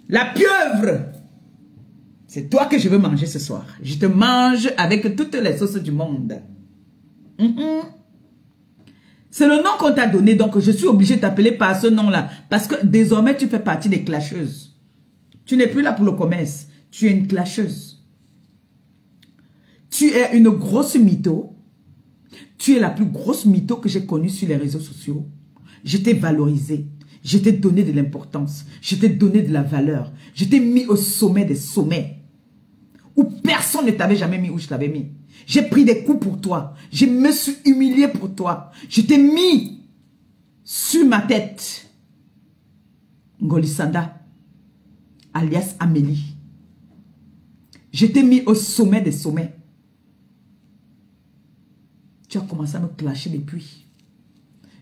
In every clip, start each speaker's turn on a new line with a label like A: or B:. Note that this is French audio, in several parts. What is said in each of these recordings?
A: La pieuvre. C'est toi que je veux manger ce soir. Je te mange avec toutes les sauces du monde. C'est le nom qu'on t'a donné, donc je suis obligée de t'appeler par ce nom-là. Parce que désormais, tu fais partie des clasheuses. Tu n'es plus là pour le commerce. Tu es une clasheuse. Tu es une grosse mytho. Tu es la plus grosse mytho que j'ai connue sur les réseaux sociaux. Je t'ai valorisé. Je t'ai donné de l'importance. Je t'ai donné de la valeur. Je t'ai mis au sommet des sommets. Où personne ne t'avait jamais mis où je t'avais mis. J'ai pris des coups pour toi. Je me suis humilié pour toi. Je t'ai mis sur ma tête. Ngolisanda, alias Amélie. Je t'ai mis au sommet des sommets. Tu as commencé à me clasher depuis.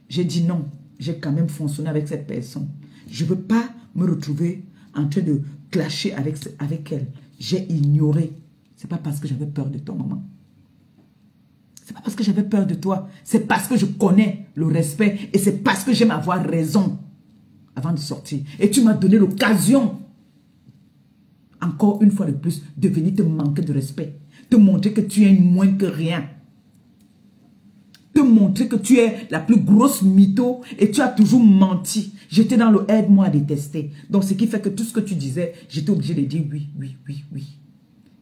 A: J'ai dit non. J'ai quand même fonctionné avec cette personne. Je ne veux pas me retrouver en train de clasher avec elle. J'ai ignoré. Ce n'est pas parce que j'avais peur de toi, maman. Ce n'est pas parce que j'avais peur de toi. C'est parce que je connais le respect. Et c'est parce que j'aime avoir raison avant de sortir. Et tu m'as donné l'occasion, encore une fois de plus, de venir te manquer de respect. Te montrer que tu es moins que rien. Te montrer que tu es la plus grosse mytho et tu as toujours menti. J'étais dans le aide-moi à détester. Donc, ce qui fait que tout ce que tu disais, j'étais obligé de dire oui, oui, oui, oui.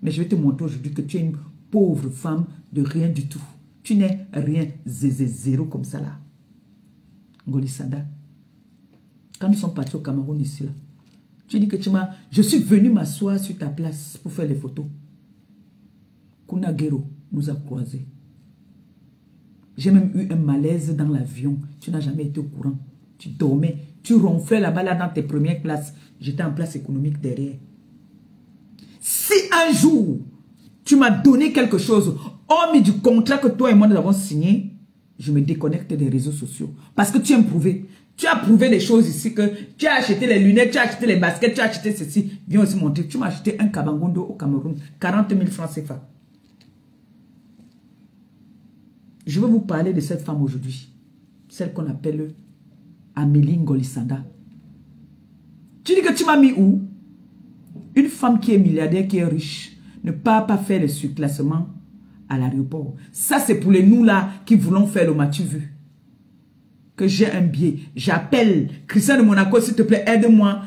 A: Mais je vais te montrer aujourd'hui que tu es une pauvre femme de rien du tout. Tu n'es rien, zéro comme ça là. Ngolisanda, quand nous sommes partis au Cameroun ici, là, tu dis que je suis venu m'asseoir sur ta place pour faire les photos. Kunagero nous a croisés. J'ai même eu un malaise dans l'avion. Tu n'as jamais été au courant. Tu dormais. Tu ronflais là-bas là, dans tes premières classes. J'étais en place économique derrière. Si un jour, tu m'as donné quelque chose, hormis du contrat que toi et moi nous avons signé, je me déconnecte des réseaux sociaux. Parce que tu aimes prouver. Tu as prouvé des choses ici que tu as acheté les lunettes, tu as acheté les baskets, tu as acheté ceci. Viens aussi montrer. Tu m'as acheté un kabangondo au Cameroun. 40 000 francs CFA. Je vais vous parler de cette femme aujourd'hui. Celle qu'on appelle Amélie Ngolisanda. Tu dis que tu m'as mis où? Une femme qui est milliardaire, qui est riche, ne part pas faire le surclassement à l'aéroport. Ça, c'est pour les nous là qui voulons faire le matu vu. Que j'ai un billet. J'appelle Christian de Monaco, s'il te plaît, aide-moi.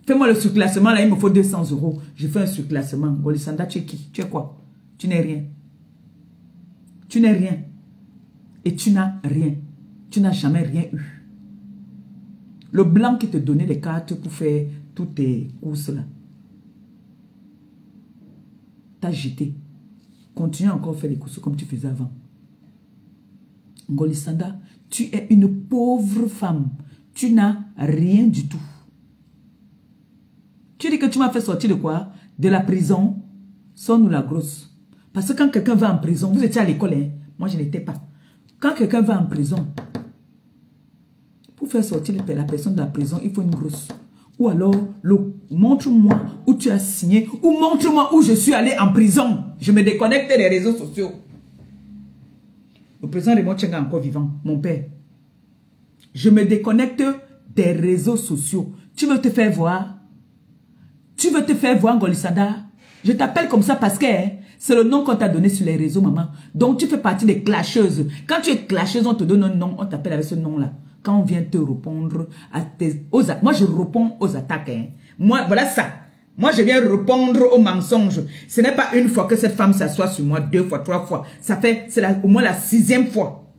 A: Fais-moi le surclassement, là, il me faut 200 €. Je fais un surclassement. Ngolisanda, tu es qui? Tu es quoi? Tu n'es rien. Tu n'es rien. Et tu n'as rien. Tu n'as jamais rien eu. Le blanc qui te donnait les cartes pour faire toutes tes courses là, t'as jeté. Continue encore à faire les courses comme tu faisais avant. Ngolisanda, tu es une pauvre femme. Tu n'as rien du tout. Tu dis que tu m'as fait sortir de quoi? De la prison. Sonne-nous la grosse. Parce que quand quelqu'un va en prison, vous étiez à l'école, hein? Moi je n'étais pas. Quand quelqu'un va en prison, pour faire sortir la personne de la prison, il faut une grosse. Ou alors, montre-moi où tu as signé, ou montre-moi où je suis allé en prison. Je me déconnecte des réseaux sociaux. Le président Raymond Tchenga est encore vivant, mon père. Je me déconnecte des réseaux sociaux. Tu veux te faire voir? Tu veux te faire voir, Ngolisanda? Je t'appelle comme ça parce que c'est le nom qu'on t'a donné sur les réseaux, maman. Donc, tu fais partie des clasheuses. Quand tu es clasheuse, on te donne un nom, on t'appelle avec ce nom-là. Quand on vient te répondre moi, je réponds aux attaques. Hein. Moi, voilà ça. Moi, je viens répondre aux mensonges. Ce n'est pas une fois que cette femme s'assoit sur moi, 2 fois, 3 fois. Ça fait, c'est au moins la 6e fois.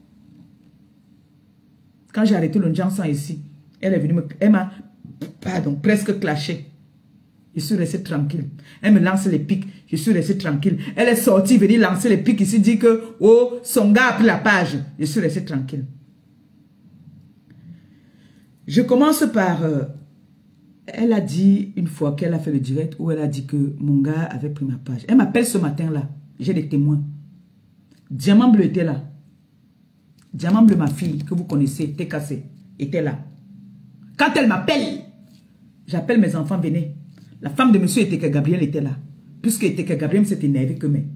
A: Quand j'ai arrêté le Jansan ici, elle est venue elle m'a, presque clashé. Je suis resté tranquille. Elle me lance les pics. Je suis resté tranquille. Elle est sortie, venir lancer les pics ici, dit que, oh, son gars a pris la page. Je suis resté tranquille. Je commence par... elle a dit une fois qu'elle a fait le direct où elle a dit que mon gars avait pris ma page. Elle m'appelle ce matin-là. J'ai des témoins. Diamant Bleu était là. Diamant Bleu, ma fille, que vous connaissez, TKC, était là. Quand elle m'appelle, j'appelle mes enfants, venez. La femme de monsieur Eteke Gabriel était là. Puisque Eteke Gabriel s'est énervé que mais.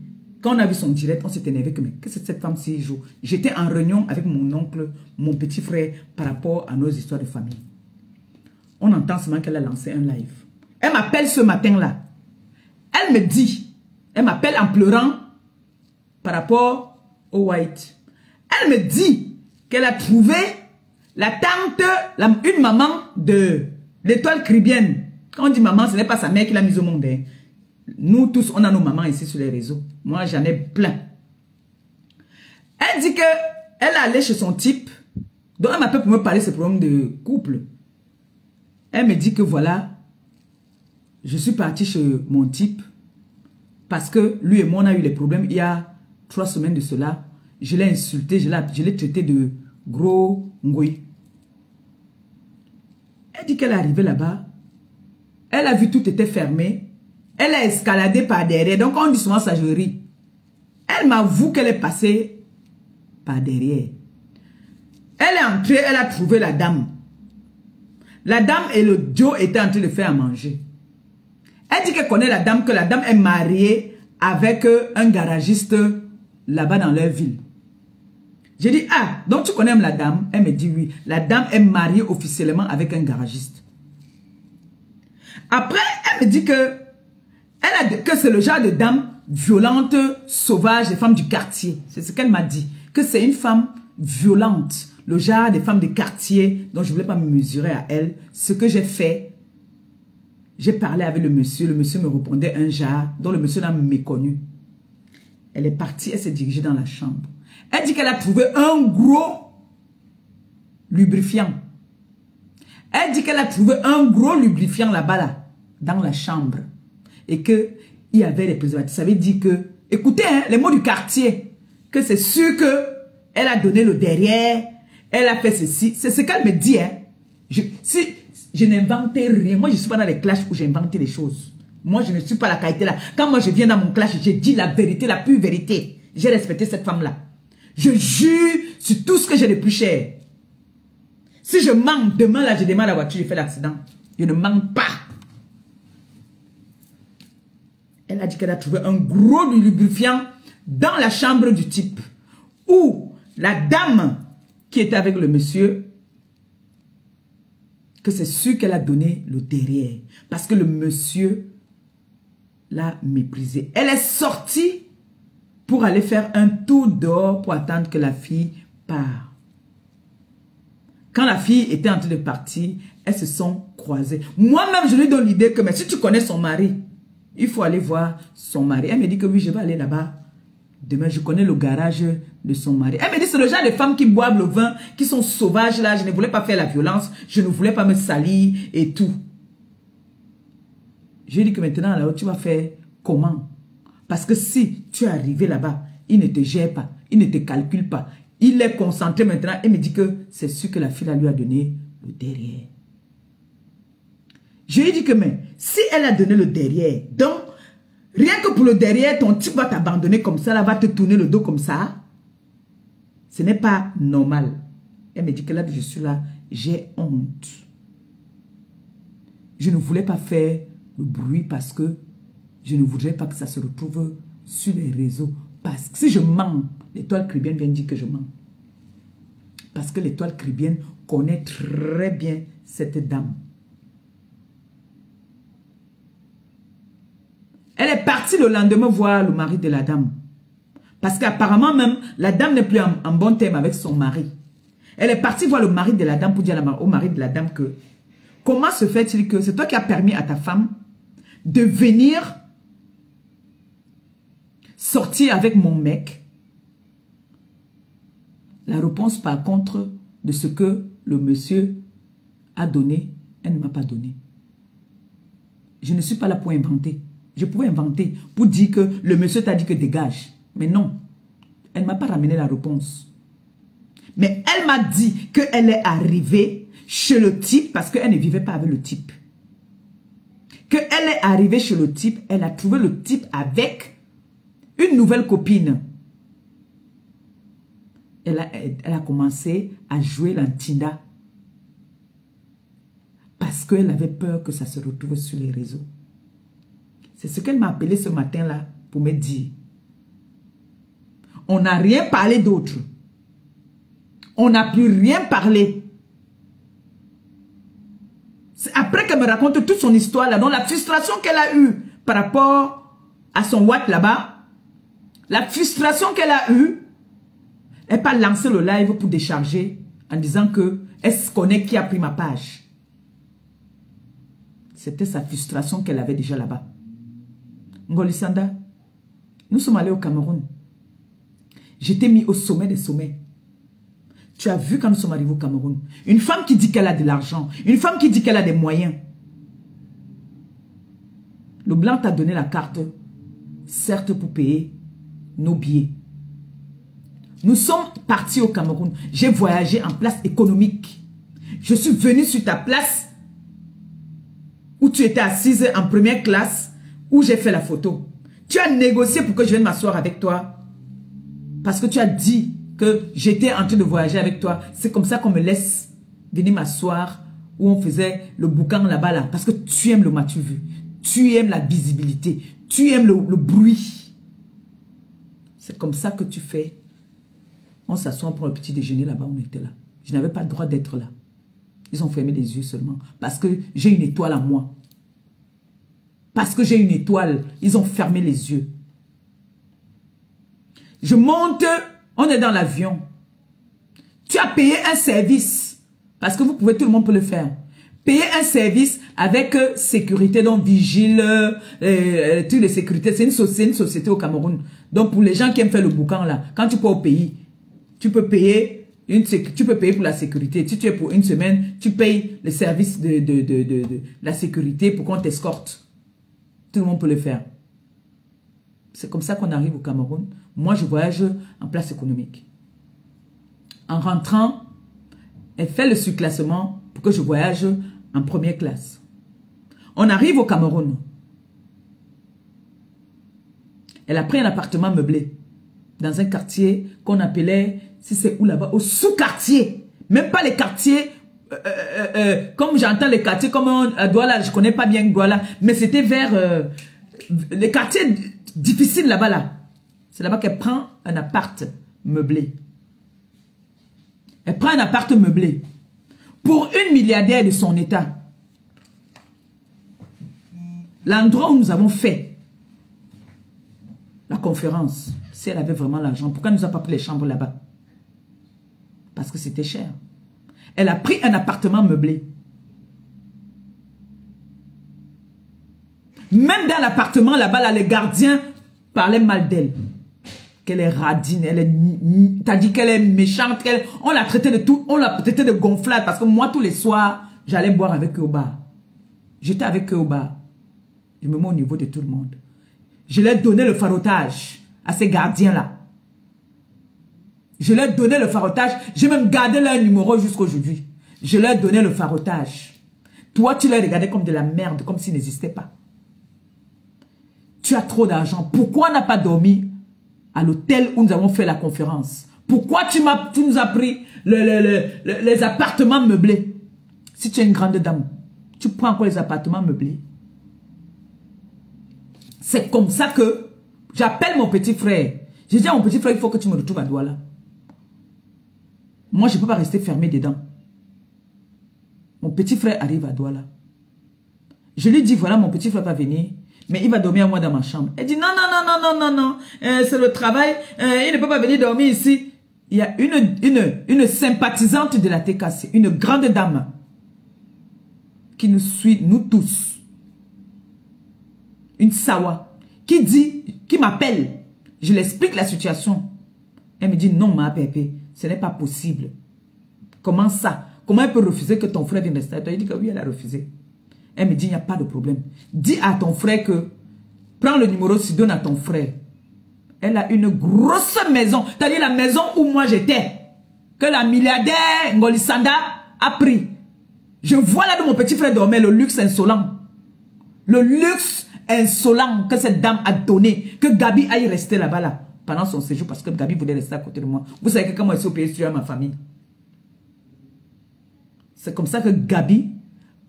A: Quand on a vu son direct, on s'est énervé que mais. Qu'est-ce que cette femme si joue? J'étais en réunion avec mon oncle, mon petit frère, par rapport à nos histoires de famille. On entend seulement qu'elle a lancé un live. Elle m'appelle ce matin-là. Elle me dit, elle m'appelle en pleurant par rapport au white. Elle me dit qu'elle a trouvé la tante, une maman de l'étoile caribéenne. Quand on dit maman, ce n'est pas sa mère qui l'a mise au monde. Hein. Nous tous, on a nos mamans ici sur les réseaux. Moi, j'en ai plein. Elle dit que elle est allée chez son type. Donc, elle m'appelle pour me parler de ses problèmes de couple. Elle me dit que voilà, je suis partie chez mon type parce que lui et moi, on a eu les problèmes il y a 3 semaines de cela. Je l'ai insulté, je l'ai traité de gros ngouille. Elle dit qu'elle est arrivée là-bas. Elle a vu tout était fermé. Elle a escaladé par derrière. Donc, on dit souvent ça, je ris. Elle m'avoue qu'elle est passée par derrière. Elle est entrée, elle a trouvé la dame. La dame et le Joe étaient en train de faire à manger. Elle dit qu'elle connaît la dame, que la dame est mariée avec un garagiste là-bas dans leur ville. J'ai dit, ah, donc tu connais la dame? Elle me dit oui. La dame est mariée officiellement avec un garagiste. Après, elle me dit que c'est le genre de dame violente, sauvage, des femmes du quartier. C'est ce qu'elle m'a dit. Que c'est une femme violente. Le genre des femmes de quartier dont je ne voulais pas me mesurer à elle. Ce que j'ai fait, j'ai parlé avec le monsieur me répondait un genre dont le monsieur l'a méconnu. Elle est partie, elle s'est dirigée dans la chambre. Elle dit qu'elle a trouvé un gros lubrifiant. Elle dit qu'elle a trouvé un gros lubrifiant là-bas, là, dans la chambre. Et qu'il y avait des préservatifs. Ça veut dire que, écoutez, hein, les mots du quartier, que c'est sûr que elle a donné le derrière, elle a fait ceci. C'est ce qu'elle me dit. Hein. Si je n'inventais rien, moi je ne suis pas dans les clashs où j'ai inventé des choses. Moi je ne suis pas la qualité là. Quand moi je viens dans mon clash, j'ai dit la vérité, la pure vérité. J'ai respecté cette femme-là. Je jure sur tout ce que j'ai de plus cher. Si je manque, demain là, je démarre la voiture, je fais l'accident. Je ne manque pas. Elle a dit qu'elle a trouvé un gros lubrifiant dans la chambre du type. Où la dame qui était avec le monsieur, que c'est sûr qu'elle a donné le derrière. Parce que le monsieur l'a méprisé. Elle est sortie pour aller faire un tour dehors pour attendre que la fille part. Quand la fille était en train de partir, elles se sont croisées. Moi-même, je lui donne l'idée que mais si tu connais son mari, il faut aller voir son mari. Elle me dit que oui, je vais aller là-bas. Demain, je connais le garage de son mari. Elle me dit, c'est le genre de femmes qui boivent le vin, qui sont sauvages là. Je ne voulais pas faire la violence. Je ne voulais pas me salir et tout. Je lui ai dit que maintenant, là, tu vas faire comment? Parce que si tu es arrivé là-bas, il ne te gère pas, il ne te calcule pas. Il est concentré maintenant et me dit que c'est sûr que la fille lui a donné le derrière. Je lui ai dit que mais si elle a donné le derrière, donc rien que pour le derrière, ton type va t'abandonner comme ça, là, va te tourner le dos comme ça. Ce n'est pas normal. Elle me dit que là, je suis là, j'ai honte. Je ne voulais pas faire le bruit parce que je ne voudrais pas que ça se retrouve sur les réseaux. Parce que si je mens, l'étoile caribéenne vient dire que je mens. Parce que l'étoile caribéenne connaît très bien cette dame. Elle est partie le lendemain voir le mari de la dame. Parce qu'apparemment même, la dame n'est plus en bon terme avec son mari. Elle est partie voir le mari de la dame pour dire au mari de la dame que comment se fait-il que c'est toi qui as permis à ta femme de venir sortir avec mon mec? La réponse par contre de ce que le monsieur a donné, elle ne m'a pas donné. Je ne suis pas là pour inventer. Je pouvais inventer pour dire que le monsieur t'a dit que dégage. Mais non, elle ne m'a pas ramené la réponse. Mais elle m'a dit qu'elle est arrivée chez le type parce qu'elle ne vivait pas avec le type. Qu'elle est arrivée chez le type, elle a trouvé le type avec une nouvelle copine. Elle a commencé à jouer l'antinda parce qu'elle avait peur que ça se retrouve sur les réseaux. C'est ce qu'elle m'a appelé ce matin-là pour me dire. On n'a rien parlé d'autre. On n'a plus rien parlé. C'est à Après qu'elle me raconte toute son histoire là, donc la frustration qu'elle a eue par rapport à son Watt là-bas, la frustration qu'elle a eue, elle n'a pas lancé le live pour décharger en disant que elle se connaît qui a pris ma page. C'était sa frustration qu'elle avait déjà là-bas. Ngolisanda, nous sommes allés au Cameroun. J'étais mis au sommet des sommets. Tu as vu quand nous sommes arrivés au Cameroun. Une femme qui dit qu'elle a de l'argent. Une femme qui dit qu'elle a des moyens. Le blanc t'a donné la carte, certes pour payer nos billets. Nous sommes partis au Cameroun. J'ai voyagé en place économique. Je suis venu sur ta place où tu étais assise en première classe, où j'ai fait la photo. Tu as négocié pour que je vienne m'asseoir avec toi. Parce que tu as dit que j'étais en train de voyager avec toi. C'est comme ça qu'on me laisse venir m'asseoir où on faisait le boucan là-bas. Là, parce que tu aimes le matu vu. Tu aimes la visibilité. Tu aimes le bruit. C'est comme ça que tu fais. On s'assoit pour un petit déjeuner là-bas, on était là. Je n'avais pas le droit d'être là. Ils ont fermé les yeux seulement. Parce que j'ai une étoile à moi. Parce que j'ai une étoile, ils ont fermé les yeux. Je monte, on est dans l'avion. Tu as payé un service. Parce que vous pouvez, tout le monde peut le faire. Payer un service avec sécurité, donc vigile, toutes les sécurités. C'est une société au Cameroun. Donc pour les gens qui aiment faire le boucan là, quand tu peux au pays, tu peux payer pour la sécurité. Si tu es pour une semaine, tu payes le service de la sécurité pour qu'on t'escorte. Tout le monde peut le faire. C'est comme ça qu'on arrive au Cameroun. Moi, je voyage en place économique. En rentrant, elle fait le surclassement pour que je voyage en première classe. On arrive au Cameroun. Elle a pris un appartement meublé dans un quartier qu'on appelait, si c'est où là-bas, au sous-quartier. Même pas les quartiers, comme j'entends les quartiers, comme à Douala, je connais pas bien Douala, mais c'était vers les quartiers difficiles là-bas. Là. C'est là-bas qu'elle prend un appart meublé. Elle prend un appart meublé pour une milliardaire de son état. L'endroit où nous avons fait la conférence, si elle avait vraiment l'argent, pourquoi elle ne nous a pas pris les chambres là-bas? Parce que c'était cher. Elle a pris un appartement meublé. Même dans l'appartement là-bas, là, les gardiens parlaient mal d'elle. Qu'elle est radine, t'as dit qu'elle est méchante, on l'a traité de tout, on l'a traité de gonflade, parce que moi, tous les soirs, j'allais boire avec eux au bar. J'étais avec eux au bar. Je me mets au niveau de tout le monde. Je leur ai donné le farotage à ces gardiens-là. Je leur ai donné le farotage. J'ai même gardé leur numéro jusqu'à aujourd'hui. Je leur ai donné le farotage. Toi, tu les regardais comme de la merde, comme s'ils n'existaient pas. Tu as trop d'argent. Pourquoi on n'a pas dormi à l'hôtel où nous avons fait la conférence? Pourquoi tu nous as pris les appartements meublés? Si tu es une grande dame, tu prends encore les appartements meublés. C'est comme ça que j'appelle mon petit frère. Je dis à mon petit frère, il faut que tu me retrouves à Douala. Moi, je ne peux pas rester fermé dedans. Mon petit frère arrive à Douala. Je lui dis, voilà, mon petit frère va venir, mais il va dormir à moi dans ma chambre. Elle dit, non, non, non, non, non, non, non, c'est le travail, il ne peut pas venir dormir ici. Il y a une sympathisante de la TKC, une grande dame, qui nous suit, nous tous. Une Sawa, qui m'appelle. Je l'explique la situation. Elle me dit, non, ma pépé, ce n'est pas possible. Comment ça? Comment elle peut refuser que ton frère vienne rester? Elle dit que oui, elle a refusé. Elle me dit, il n'y a pas de problème. Dis à ton frère que, prends le numéro, tu donnes à ton frère. Elle a une grosse maison. C'est-à-dire la maison où moi j'étais. Que la milliardaire Ngolisanda a pris. Je vois là de mon petit frère dormir le luxe insolent. Le luxe insolent que cette dame a donné. Que Gabi aille rester là-bas là. Pendant son séjour. Parce que Gabi voulait rester à côté de moi. Vous savez que quand moi je suis au pays, je suis à ma famille. C'est comme ça que Gabi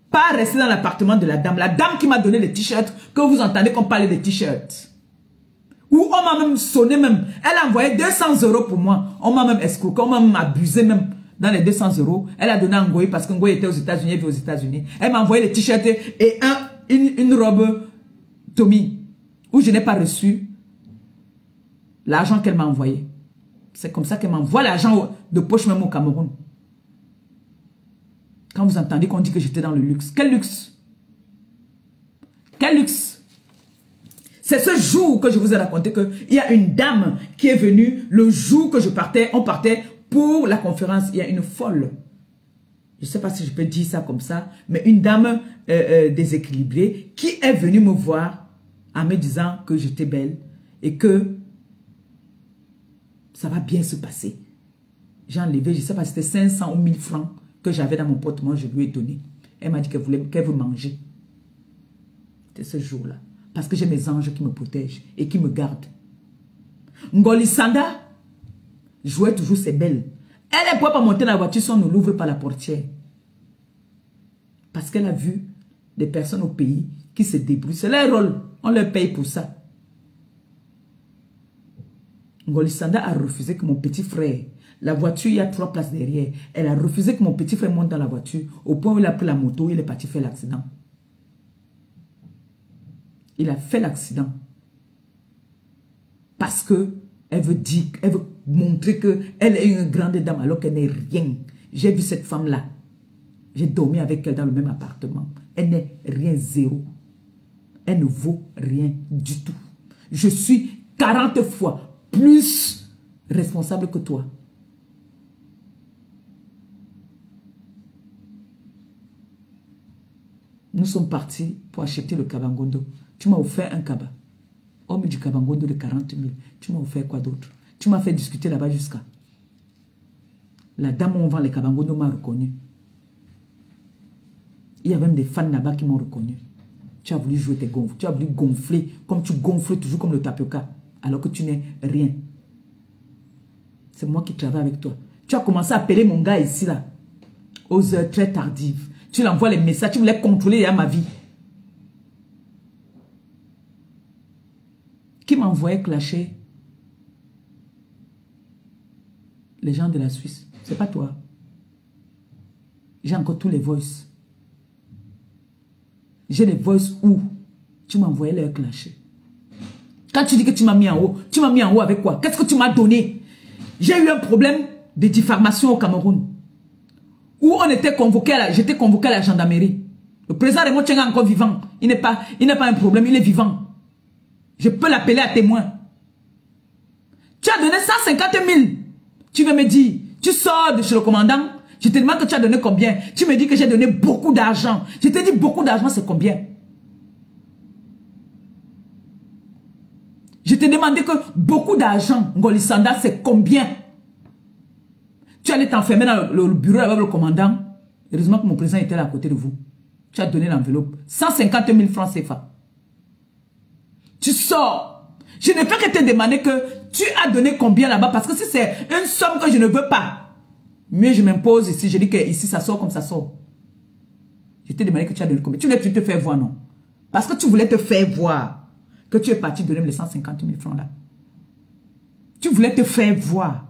A: pas rester dans l'appartement de la dame. La dame qui m'a donné les t-shirts, que vous entendez qu'on parlait des t-shirts. Ou on m'a même sonné même. Elle a envoyé 200 € pour moi. On m'a même escroqué, on m'a même abusé même. dans les 200 €. Elle a donné à Ngoï parce que Ngoï était aux États-Unis, elle vit aux États-Unis. Elle m'a envoyé les t-shirts et une robe Tommy, où je n'ai pas reçu l'argent qu'elle m'a envoyé. C'est comme ça qu'elle m'envoie l'argent de poche même au Cameroun. Quand vous entendez qu'on dit que j'étais dans le luxe. Quel luxe? Quel luxe? C'est ce jour que je vous ai raconté qu'il y a une dame qui est venue le jour que on partait pour la conférence. Il y a une folle. Je ne sais pas si je peux dire ça comme ça, mais une dame déséquilibrée qui est venue me voir en me disant que j'étais belle et que ça va bien se passer. J'ai enlevé, je ne sais pas si c'était 500 ou 1000 francs que j'avais dans mon porte-monnaie, je lui ai donné. Elle m'a dit qu'elle veut manger. C'était ce jour-là. Parce que j'ai mes anges qui me protègent et qui me gardent. Ngoli Sanda jouait toujours ses belles. Elle ne pouvait pas monter dans la voiture si on ne l'ouvre pas la portière. Parce qu'elle a vu des personnes au pays qui se débrouillent. C'est leur rôle. On leur paye pour ça. Ngoli Sanda a refusé que mon petit frère, la voiture, il y a 3 places derrière. Elle a refusé que mon petit frère monte dans la voiture. Au point où il a pris la moto, il est parti faire l'accident. Il a fait l'accident. Parce que elle veut dire, elle veut montrer qu'elle est une grande dame alors qu'elle n'est rien. J'ai vu cette femme-là. J'ai dormi avec elle dans le même appartement. Elle n'est rien, zéro. Elle ne vaut rien du tout. Je suis 40 fois plus responsable que toi. Nous sommes partis pour acheter le Kabangondo. Tu m'as offert un kaba. Homme du Kabangondo de 40 000. Tu m'as offert quoi d'autre? Tu m'as fait discuter là-bas jusqu'à. La dame où on vend les Kabangondo m'a reconnu. Il y a même des fans là-bas qui m'ont reconnu. Tu as voulu jouer tes gonfles. Tu as voulu gonfler comme tu gonfles toujours comme le tapioca. Alors que tu n'es rien. C'est moi qui travaille avec toi. Tu as commencé à appeler mon gars ici là. Aux heures très tardives. Tu l'envoies les messages. Tu voulais contrôler ma vie. Qui m'a envoyé clasher les gens de la Suisse? C'est pas toi. J'ai encore tous les voices. J'ai les voices où tu m'as envoyé leur clasher. Quand tu dis que tu m'as mis en haut avec quoi? Qu'est-ce que tu m'as donné? J'ai eu un problème de diffamation au Cameroun. Où on était convoqué j'étais convoqué à la gendarmerie. Le président Raymond Tchenga est encore vivant. Il n'est pas un problème, il est vivant. Je peux l'appeler à témoin. Tu as donné 150 000. Tu veux me dire, tu sors de chez le commandant. Je te demande que tu as donné combien. Tu me dis que j'ai donné beaucoup d'argent. Je te dis beaucoup d'argent, c'est combien? Je te demandais que beaucoup d'argent, Ngoli Sanda, c'est combien? Tu allais t'enfermer dans le bureau avec le commandant. Heureusement que mon président était là à côté de vous. Tu as donné l'enveloppe. 150 000 francs CFA. Tu sors. Je ne fais que te demander que tu as donné combien là-bas. Parce que si c'est une somme que je ne veux pas, mieux je m'impose ici. Je dis que ici ça sort comme ça sort. Je t'ai demandé que tu as donné combien. Tu voulais te faire voir, non? Parce que tu voulais te faire voir que tu es parti donner les 150 000 francs là. Tu voulais te faire voir.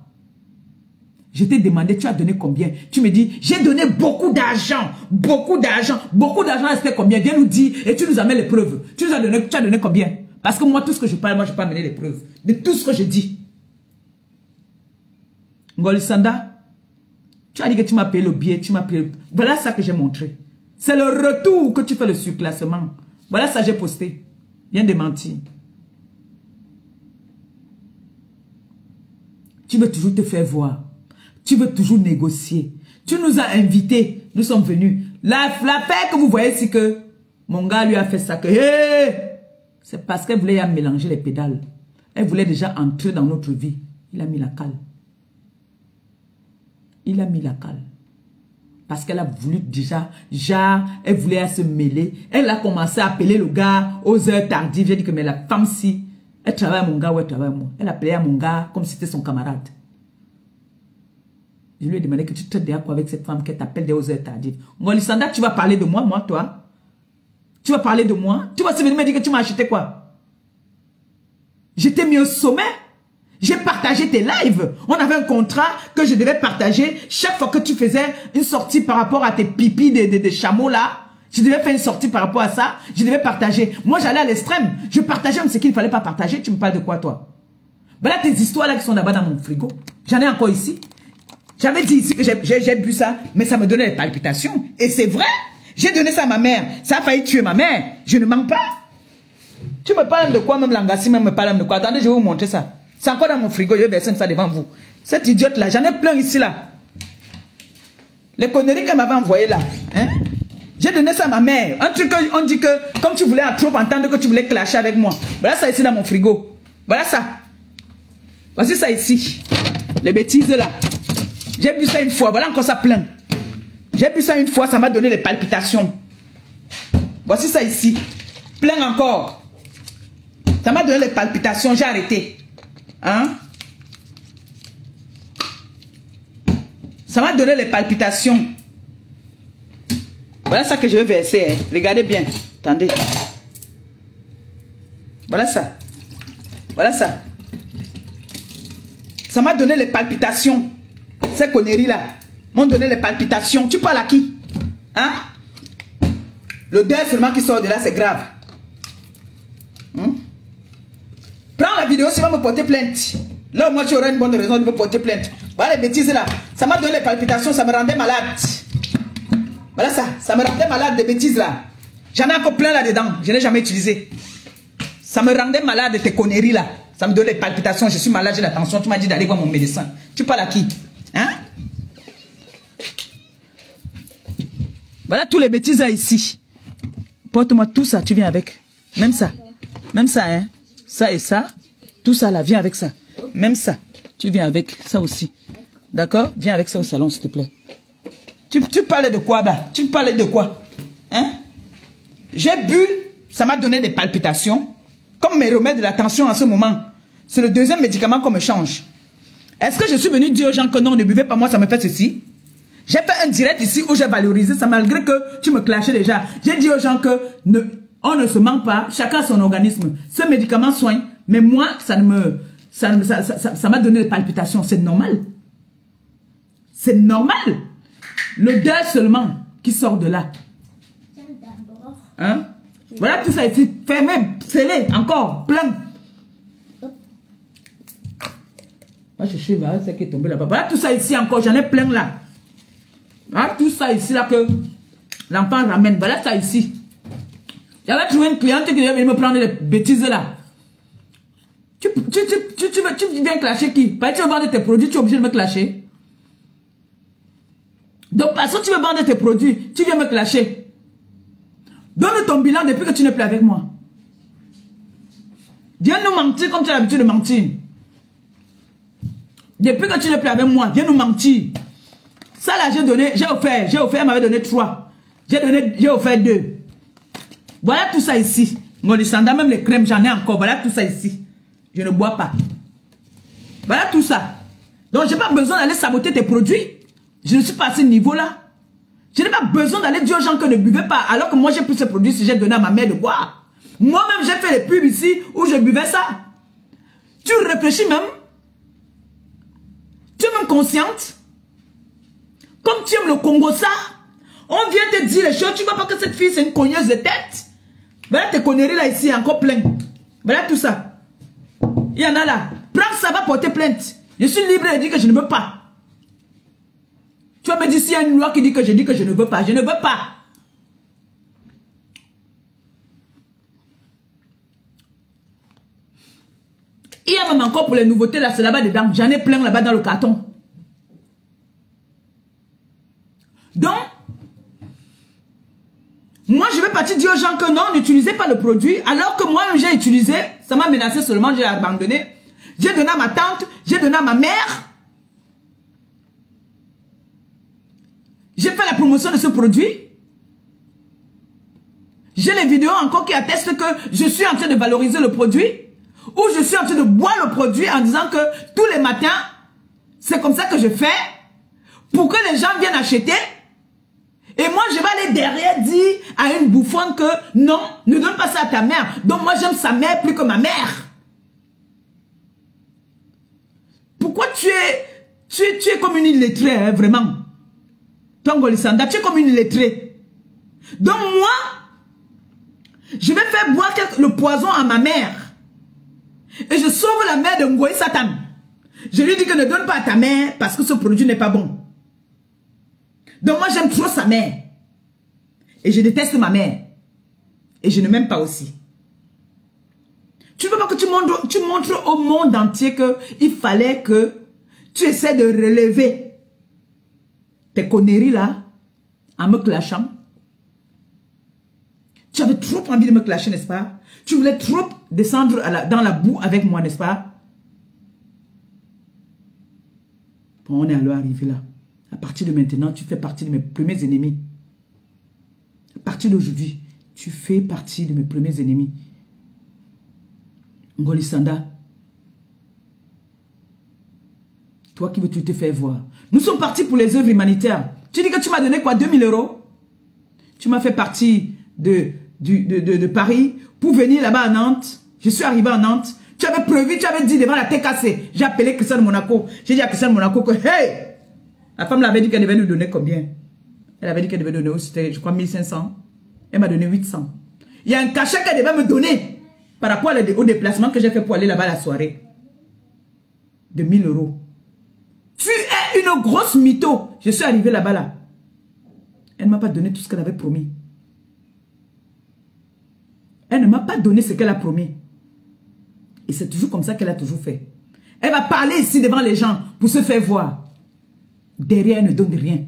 A: Je t'ai demandé, tu as donné combien? Tu me dis, j'ai donné beaucoup d'argent. Beaucoup d'argent. Beaucoup d'argent, c'était combien? Viens nous dire et tu nous amènes les preuves. Tu as donné combien? Parce que moi, tout ce que je parle, moi, je peux amener les preuves. De tout ce que je dis. Ngoli Sanda, tu as dit que tu m'as payé le billet, tu m'as payé... Voilà ça que j'ai montré. C'est le retour que tu fais le surclassement. Voilà ça que j'ai posté. Viens de mentir. Tu veux toujours te faire voir. Tu veux toujours négocier. Tu nous as invités. Nous sommes venus. La paix que vous voyez, c'est que mon gars lui a fait ça. C'est parce qu'elle voulait mélanger les pédales. Elle voulait déjà entrer dans notre vie. Il a mis la cale. Il a mis la cale. Parce qu'elle a voulu déjà, elle voulait se mêler. Elle a commencé à appeler le gars aux heures tardives. J'ai dit que mais la femme-ci, elle travaille à mon gars ou elle travaille à moi. Elle appelait à mon gars comme si c'était son camarade. Je lui ai demandé que tu te dis à quoi avec cette femme qui t'appelle des aux heures tardives. Ngoli Sanda, tu vas parler de moi, toi? Tu vas parler de moi? Tu vas se venir me dire que tu m'as acheté quoi? Je t'ai mis au sommet. J'ai partagé partager tes lives. On avait un contrat que je devais partager chaque fois que tu faisais une sortie par rapport à tes pipis de chameaux là. Je devais faire une sortie par rapport à ça. Je devais partager. Moi, j'allais à l'extrême. Je partageais même ce qu'il ne fallait pas partager. Tu me parles de quoi, toi? Voilà tes histoires là qui sont là-bas dans mon frigo. J'en ai encore ici. J'avais dit ici que j'ai bu ça, mais ça me donnait des palpitations. Et c'est vrai. J'ai donné ça à ma mère. Ça a failli tuer ma mère. Je ne mens pas. Tu me parles de quoi, même Langassi, même me parle de quoi? Attendez, je vais vous montrer ça. C'est encore dans mon frigo. Je vais verser ça devant vous. Cette idiote là, j'en ai plein ici là. Les conneries qu'elle m'avait envoyées là. Hein? J'ai donné ça à ma mère. Un truc on dit que, comme tu voulais trop entendre que tu voulais clasher avec moi. Voilà ça ici dans mon frigo. Voilà ça. Voici ça ici. Les bêtises là. J'ai bu ça une fois. Voilà encore ça plein. J'ai bu ça une fois. Ça m'a donné des palpitations. Voici ça ici. Plein encore. Ça m'a donné des palpitations. J'ai arrêté. Hein? Ça m'a donné les palpitations. Voilà ça que je vais verser. Hein. Regardez bien. Attendez. Voilà ça. Voilà ça. Ça m'a donné les palpitations. Ces conneries-là m'ont donné les palpitations. Tu parles à qui? Hein? L'odeur seulement qui sort de là, c'est grave. Prends la vidéo, si tu vas me porter plainte. Là, moi, tu auras une bonne raison de me porter plainte. Voilà les bêtises là. Ça m'a donné les palpitations, ça me rendait malade. Voilà ça. Ça me rendait malade, des bêtises là. J'en ai encore plein là-dedans. Je n'ai jamais utilisé. Ça me rendait malade de tes conneries là. Ça me donnait les palpitations. Je suis malade, j'ai la tension. Tu m'as dit d'aller voir mon médecin. Tu parles à qui? Hein? Voilà tous les bêtises là ici. Porte-moi tout ça, tu viens avec. Même ça. Même ça, hein. Ça et ça. Tout ça là, viens avec ça. Même ça. Tu viens avec ça aussi. D'accord? Viens avec ça au salon, s'il te plaît. Tu parlais de quoi, bah? Tu parlais de quoi? Hein? J'ai bu, ça m'a donné des palpitations. Comme mes remèdes de la tension en ce moment. C'est le deuxième médicament qu'on me change. Est-ce que je suis venu dire aux gens que non, ne buvez pas, moi ça me fait ceci? J'ai fait un direct ici où j'ai valorisé ça malgré que tu me clashais déjà. J'ai dit aux gens que on ne se ment pas, chacun son organisme. Ce médicament soigne, mais moi, ça m'a donné des palpitations. C'est normal. C'est normal. L'odeur seulement qui sort de là. Hein? Voilà tout ça ici. Fermé, scellé, encore, plein. Moi, je suis là, c'est qui est tombé là-bas. Voilà tout ça ici encore, j'en ai plein là. Voilà tout ça ici là que l'enfant ramène. Voilà ça ici. J'avais trouvé une cliente qui devait venir me prendre des bêtises là. Tu viens clasher qui? Parce que tu veux vendre tes produits, tu es obligé de me clasher. Donc, parce que tu veux vendre tes produits, tu viens me clasher. Donne ton bilan depuis que tu n'es plus avec moi. Viens nous mentir comme tu as l'habitude de mentir. Depuis que tu n'es plus avec moi, viens nous mentir. Ça là, j'ai offert, elle m'avait donné 3. J'ai offert 2. Voilà tout ça ici. Molisanda, même les crèmes, j'en ai encore. Voilà tout ça ici. Je ne bois pas. Voilà tout ça. Donc, je n'ai pas besoin d'aller saboter tes produits. Je ne suis pas à ce niveau-là. Je n'ai pas besoin d'aller dire aux gens que ne buvez pas. Alors que moi, j'ai pris ces produits si j'ai donné à ma mère de boire. Moi-même, j'ai fait les pubs ici où je buvais ça. Tu réfléchis même. Tu es même consciente. Comme tu aimes le Congo, ça. On vient te dire les choses. Tu ne vois pas que cette fille, c'est une cogneuse de tête. Voilà tes conneries là ici, encore plein. Voilà tout ça. Il y en a là. Prends ça, va porter plainte. Je suis libre de dire que je ne veux pas. Tu vas me dire s'il y a une loi qui dit que je dis que je ne veux pas. Je ne veux pas. Il y a même encore pour les nouveautés là, c'est là-bas dedans. J'en ai plein là-bas dans le carton. Donc, moi je vais partir dire aux gens que non, n'utilisez pas le produit. Alors que moi j'ai utilisé, ça m'a menacé seulement, j'ai abandonné. J'ai donné à ma tante, j'ai donné à ma mère. J'ai fait la promotion de ce produit. J'ai les vidéos encore qui attestent que je suis en train de valoriser le produit. Ou je suis en train de boire le produit en disant que tous les matins, c'est comme ça que je fais. Pour que les gens viennent acheter. Et moi, je vais aller derrière dire à une bouffonne que non, ne donne pas ça à ta mère. Donc moi, j'aime sa mère plus que ma mère. Pourquoi tu es comme une illettrée, hein, vraiment? Toi, Ngolisanda, tu es comme une illettrée. Donc moi, je vais faire boire le poison à ma mère. Et je sauve la mère de Ngoï Satan. Je lui dis que ne donne pas à ta mère parce que ce produit n'est pas bon. Donc moi, j'aime trop sa mère. Et je déteste ma mère. Et je ne m'aime pas aussi. Tu ne veux pas que tu montres au monde entier qu'il fallait que tu essaies de relever tes conneries là en me clashant. Tu avais trop envie de me clasher, n'est-ce pas? Tu voulais trop descendre dans la boue avec moi, n'est-ce pas? Bon, on est alors arrivé là. À partir de maintenant, tu fais partie de mes premiers ennemis. À partir d'aujourd'hui, tu fais partie de mes premiers ennemis. Ngolisanda, toi qui veux tu te faire voir. Nous sommes partis pour les œuvres humanitaires. Tu dis que tu m'as donné quoi, 2000 €? Tu m'as fait partie de Paris pour venir là-bas à Nantes. Je suis arrivé à Nantes. Tu avais prévu, tu avais dit devant la TKC. J'ai appelé Christiane Monaco. J'ai dit à Christiane Monaco que, hey! La femme l'avait dit qu'elle devait nous donner combien? Elle avait dit qu'elle devait donner, c'était, je crois, 1500. Elle m'a donné 800. Il y a un cachet qu'elle devait me donner par rapport au déplacement que j'ai fait pour aller là-bas la soirée. De 1000 €. Tu es une grosse mytho. Je suis arrivé là-bas là. Elle ne m'a pas donné tout ce qu'elle avait promis. Elle ne m'a pas donné ce qu'elle a promis. Et c'est toujours comme ça qu'elle a toujours fait. Elle va parler ici devant les gens pour se faire voir. Derrière, elle ne donne rien.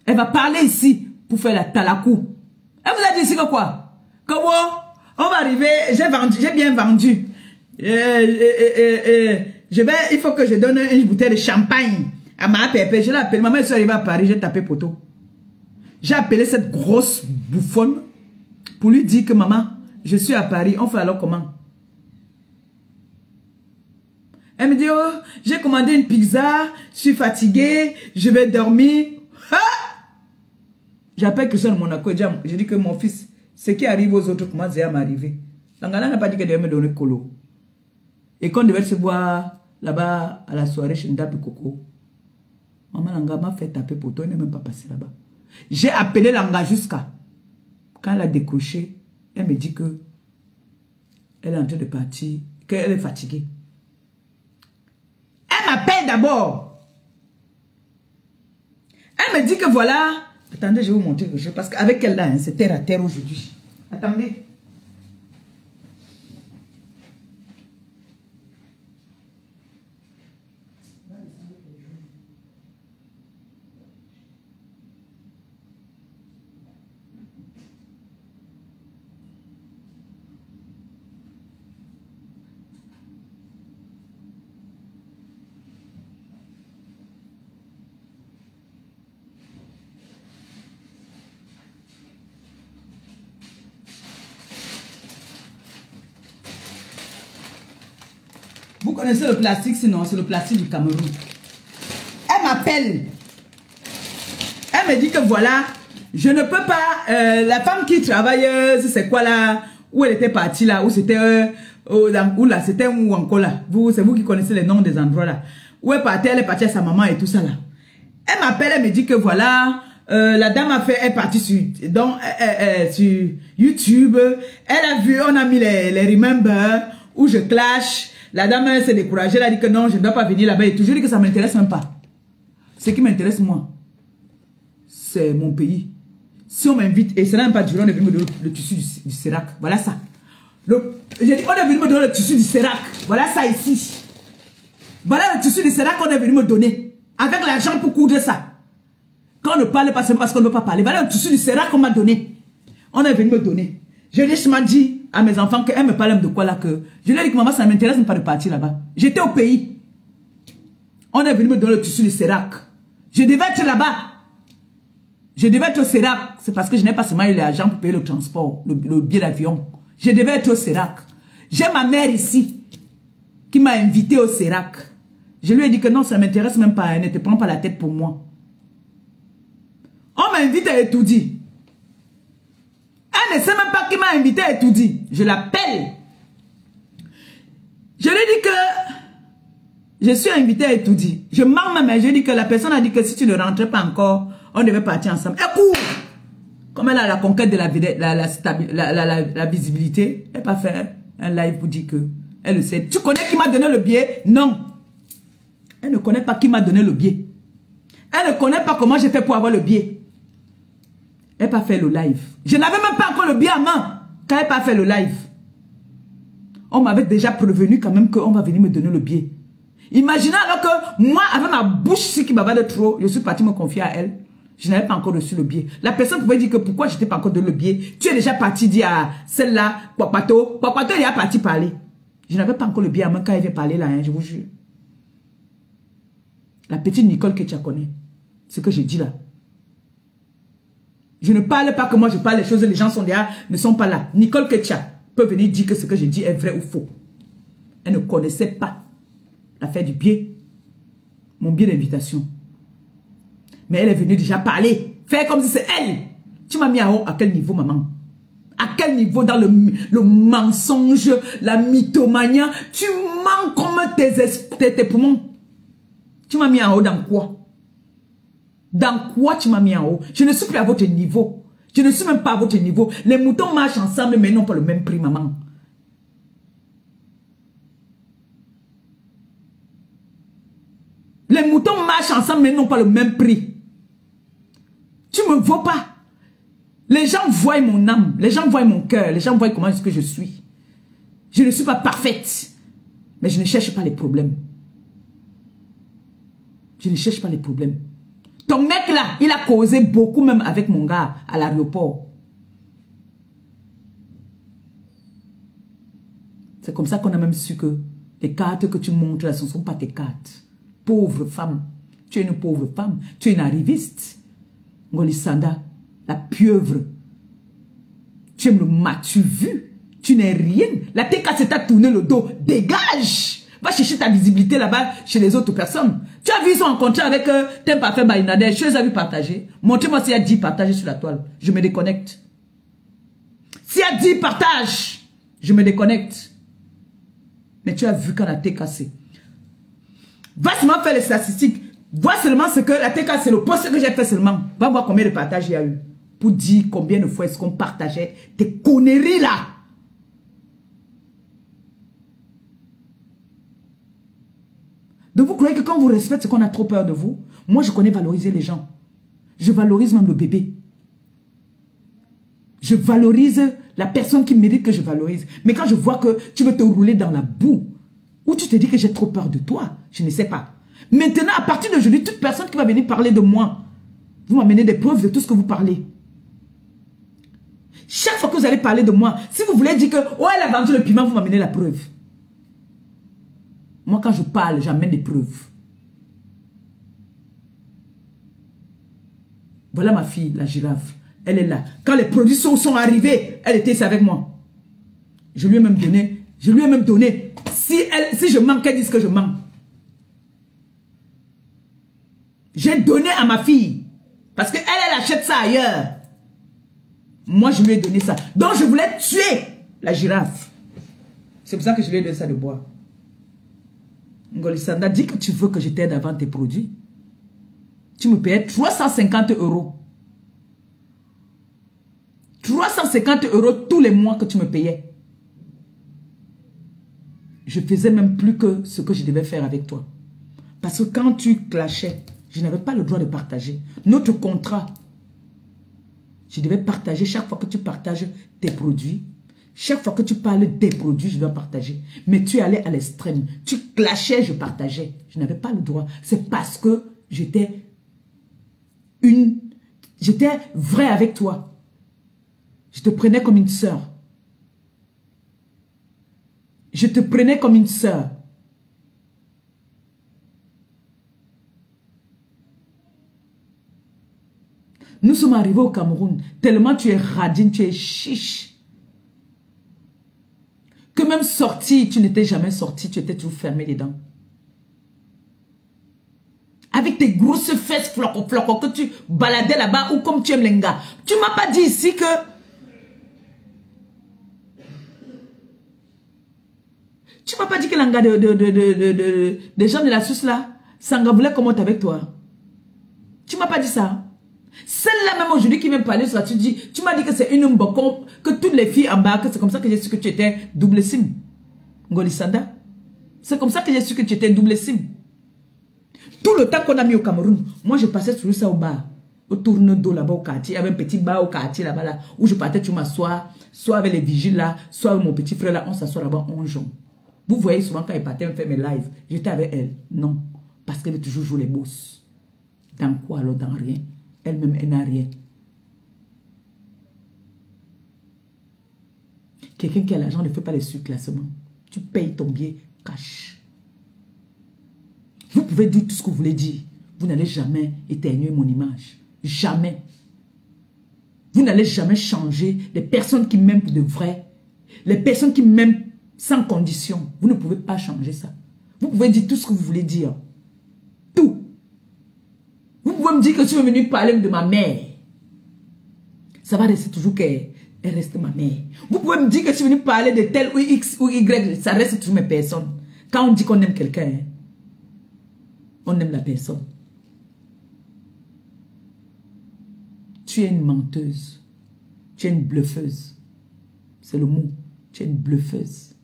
A: Elle va parler ici pour faire la talakou. Elle vous a dit ici que quoi? Que on va arriver, j'ai bien vendu. Il faut que je donne une bouteille de champagne à ma pépé. Je l'ai appelé. Maman, elle est arrivée à Paris, j'ai tapé poteau. J'ai appelé cette grosse bouffonne pour lui dire que maman, je suis à Paris. On fait alors comment? Elle me dit, oh, j'ai commandé une pizza, je suis fatiguée, je vais dormir. J'appelle Christiane Monaco et je dis que mon fils, ce qui arrive aux autres commence à m'arriver. L'Angala n'a pas dit qu'elle devait me donner colo. Et qu'on devait se voir là-bas à la soirée chez Ndapi Coco. Maman Langa m'a fait taper pour toi, elle n'est même pas passée là-bas. J'ai appelé Langa jusqu'à. Quand elle a décroché, elle me dit que elle est en train de partir, qu'elle est fatiguée. Elle m'appelle d'abord. Elle me dit que voilà. Attendez, je vais vous montrer quelque chose. Parce qu'avec elle là, hein, c'est terre à terre aujourd'hui. Attendez. Vous connaissez le plastique, sinon c'est le plastique du Cameroun. Elle m'appelle. Elle me dit que voilà, je ne peux pas, la femme qui travaille, c'est quoi là, où elle était partie là, où c'était, où là, c'était où encore là. C'est vous qui connaissez les noms des endroits là. Où elle est partie à sa maman et tout ça là. Elle m'appelle, elle me dit que voilà, la dame est partie sur YouTube. Elle a vu, on a mis les remember où je clash. La dame s'est découragée, elle a dit que non, je ne dois pas venir là-bas et tout. Je dis que ça ne m'intéresse même pas. Ce qui m'intéresse moi, c'est mon pays. Si on m'invite, et ce n'est même pas du on est venu me donner le tissu du Sérac. Voilà ça. J'ai dit, on est venu me donner le tissu du Sérac. Voilà ça ici. Voilà le tissu du Sérac qu'on est venu me donner. Avec l'argent pour coudre ça. Quand on ne parle pas, c'est parce qu'on ne veut pas parler. Voilà le tissu du Sérac qu'on m'a donné. On est venu me donner. Je lui ai dit à mes enfants qu'elle me parlait de quoi là que... Je lui ai dit que maman, ça ne m'intéresse même pas de partir là-bas. J'étais au pays. On est venu me donner le tissu du Sérac. Je devais être là-bas. Je devais être au Sérac. C'est parce que je n'ai pas seulement eu l'argent pour payer le transport, le billet d'avion. Je devais être au Sérac. J'ai ma mère ici qui m'a invité au Sérac. Je lui ai dit que non, ça ne m'intéresse même pas. Elle ne te prend pas la tête pour moi. On m'invite à étudier. Elle ne sait même pas qui m'a invité à étudier. Je l'appelle. Je lui dis que Je suis invité à Etoudi. Je mens même, mais je dis que la personne a dit que si tu ne rentrais pas encore, on devait partir ensemble. Elle court. Comme elle a la conquête de la visibilité, elle n'a pas fait un live pour dire que elle le sait. Tu connais qui m'a donné le billet? Non. Elle ne connaît pas qui m'a donné le billet. Elle ne connaît pas comment j'ai fait pour avoir le billet. Elle n'a pas fait le live. Je n'avais même pas encore le billet à main quand elle n'a pas fait le live. On m'avait déjà prévenu quand même qu'on va venir me donner le billet. Imaginez alors que moi, avec ma bouche ici qui m'avait trop, je suis parti me confier à elle. Je n'avais pas encore reçu le billet. La personne pouvait dire que pourquoi je n'étais pas encore donné le billet. Tu es déjà parti dire à celle-là, Papato, il est parti parler. Je n'avais pas encore le billet à main quand elle vient parler là, hein, je vous jure. La petite Nicole que tu connais, ce que j'ai dit là. Je ne parle pas que moi je parle des choses, les gens sont derrière, ne sont pas là. Nicole Ketcha peut venir dire que ce que j'ai dit est vrai ou faux. Elle ne connaissait pas l'affaire du billet, mon billet d'invitation. Mais elle est venue déjà parler, faire comme si c'est elle. Tu m'as mis à quel niveau, maman? À quel niveau dans le mensonge, la mythomanie? Tu mens comme tes poumons. Tu m'as mis en haut dans quoi? Dans quoi tu m'as mis en haut? Je ne suis plus à votre niveau. Je ne suis même pas à votre niveau. Les moutons marchent ensemble, mais n'ont pas le même prix, maman. Les moutons marchent ensemble, mais n'ont pas le même prix. Tu ne me vois pas. Les gens voient mon âme. Les gens voient mon cœur. Les gens voient comment est-ce que je suis. Je ne suis pas parfaite. Mais je ne cherche pas les problèmes. Je ne cherche pas les problèmes. Ton mec là, il a causé beaucoup même avec mon gars à l'aéroport. C'est comme ça qu'on a même su que les cartes que tu montres là, ce ne sont pas tes cartes. Pauvre femme. Tu es une pauvre femme. Tu es une arriviste. Ngolisanda, la pieuvre. Tu aimes le m'as-tu vu? Tu n'es rien. La TK s'est tourné le dos. Dégage! Va chercher ta visibilité là-bas chez les autres personnes. Tu as vu, ils sont rencontrés avec T'aimes parfait Balinadeh. Je les ai vu partager. Montrez-moi s'il y a 10 partagés sur la toile. Je me déconnecte. S'il y a 10 partages, je me déconnecte. Mais tu as vu quand la TK c'est. Va seulement faire les statistiques. Vois seulement ce que la TK c'est le post que j'ai fait seulement. Va voir combien de partages il y a eu. Pour dire combien de fois est-ce qu'on partageait tes conneries là. Donc vous croyez que quand vous respectez, c'est qu'on a trop peur de vous? Moi, je connais valoriser les gens. Je valorise même le bébé. Je valorise la personne qui mérite que je valorise. Mais quand je vois que tu veux te rouler dans la boue, ou tu te dis que j'ai trop peur de toi, je ne sais pas. Maintenant, à partir d'aujourd'hui, toute personne qui va venir parler de moi, vous m'amenez des preuves de tout ce que vous parlez. Chaque fois que vous allez parler de moi, si vous voulez dire que, oh, elle a vendu le piment, vous m'amenez la preuve. Moi, quand je parle, j'amène des preuves. Voilà ma fille, la girafe. Elle est là. Quand les produits sont arrivés, elle était ici avec moi. Je lui ai même donné. Si je manque, elle dit que je manque. J'ai donné à ma fille. Parce qu'elle, elle achète ça ailleurs. Moi, je lui ai donné ça. Donc, je voulais tuer la girafe. C'est pour ça que je lui ai donné ça de boire. Ngolisanda, dis que tu veux que je t'aide à vendre tes produits. Tu me payais 350 €. 350 € tous les mois que tu me payais. Je faisais même plus que ce que je devais faire avec toi. Parce que quand tu clashais, je n'avais pas le droit de partager. Notre contrat, je devais partager chaque fois que tu partages tes produits. Chaque fois que tu parles des produits, je dois partager. Mais tu allais à l'extrême. Tu clashais, je partageais. Je n'avais pas le droit. C'est parce que j'étais vrai avec toi. Je te prenais comme une sœur. Je te prenais comme une sœur. Nous sommes arrivés au Cameroun. Tellement tu es radine, tu es chiche. Que même sorti, tu n'étais jamais sorti, tu étais toujours fermé dedans. Avec tes grosses fesses floco que tu baladais là-bas ou comme tu aimes les gars. Tu ne m'as pas dit ici que Tu m'as pas dit que l'anga des gens de la Suisse là, Sanga voulait commenter avec toi. Tu m'as pas dit ça. Celle-là même aujourd'hui qui m'a parlé sur ça, tu m'as dit que c'est une mbokon, que toutes les filles embarquent, c'est comme ça que j'ai su que tu étais double sim. Ngolisanda. C'est comme ça que j'ai su que tu étais double sim. Tout le temps qu'on a mis au Cameroun, moi je passais sur ça au bar, au tourne d'eau là-bas au quartier, il y avait un petit bar au quartier là-bas là, où je partais, tu m'assois, soit avec les vigiles là, soit avec mon petit frère là, on s'assoit là-bas, on joue. Vous voyez souvent quand elle partait, on fait mes lives, j'étais avec elle. Non, parce qu'elle toujours joue les bosses. Dans quoi alors? Dans rien. Elle-même, elle n'a rien. Quelqu'un qui a l'argent ne fait pas les surclassements. Tu payes ton billet cash. Vous pouvez dire tout ce que vous voulez dire. Vous n'allez jamais éternuer mon image. Jamais. Vous n'allez jamais changer les personnes qui m'aiment pour de vrai. Les personnes qui m'aiment sans condition. Vous ne pouvez pas changer ça. Vous pouvez dire tout ce que vous voulez dire. Tout. Vous pouvez me dire que tu es venu parler de ma mère. Ça va rester toujours qu'elle reste ma mère. Vous pouvez me dire que tu es venu parler de tel ou X ou Y. Ça reste toujours mes personnes. Quand on dit qu'on aime quelqu'un, on aime la personne. Tu es une menteuse. Tu es une bluffeuse. C'est le mot. Tu es une bluffeuse.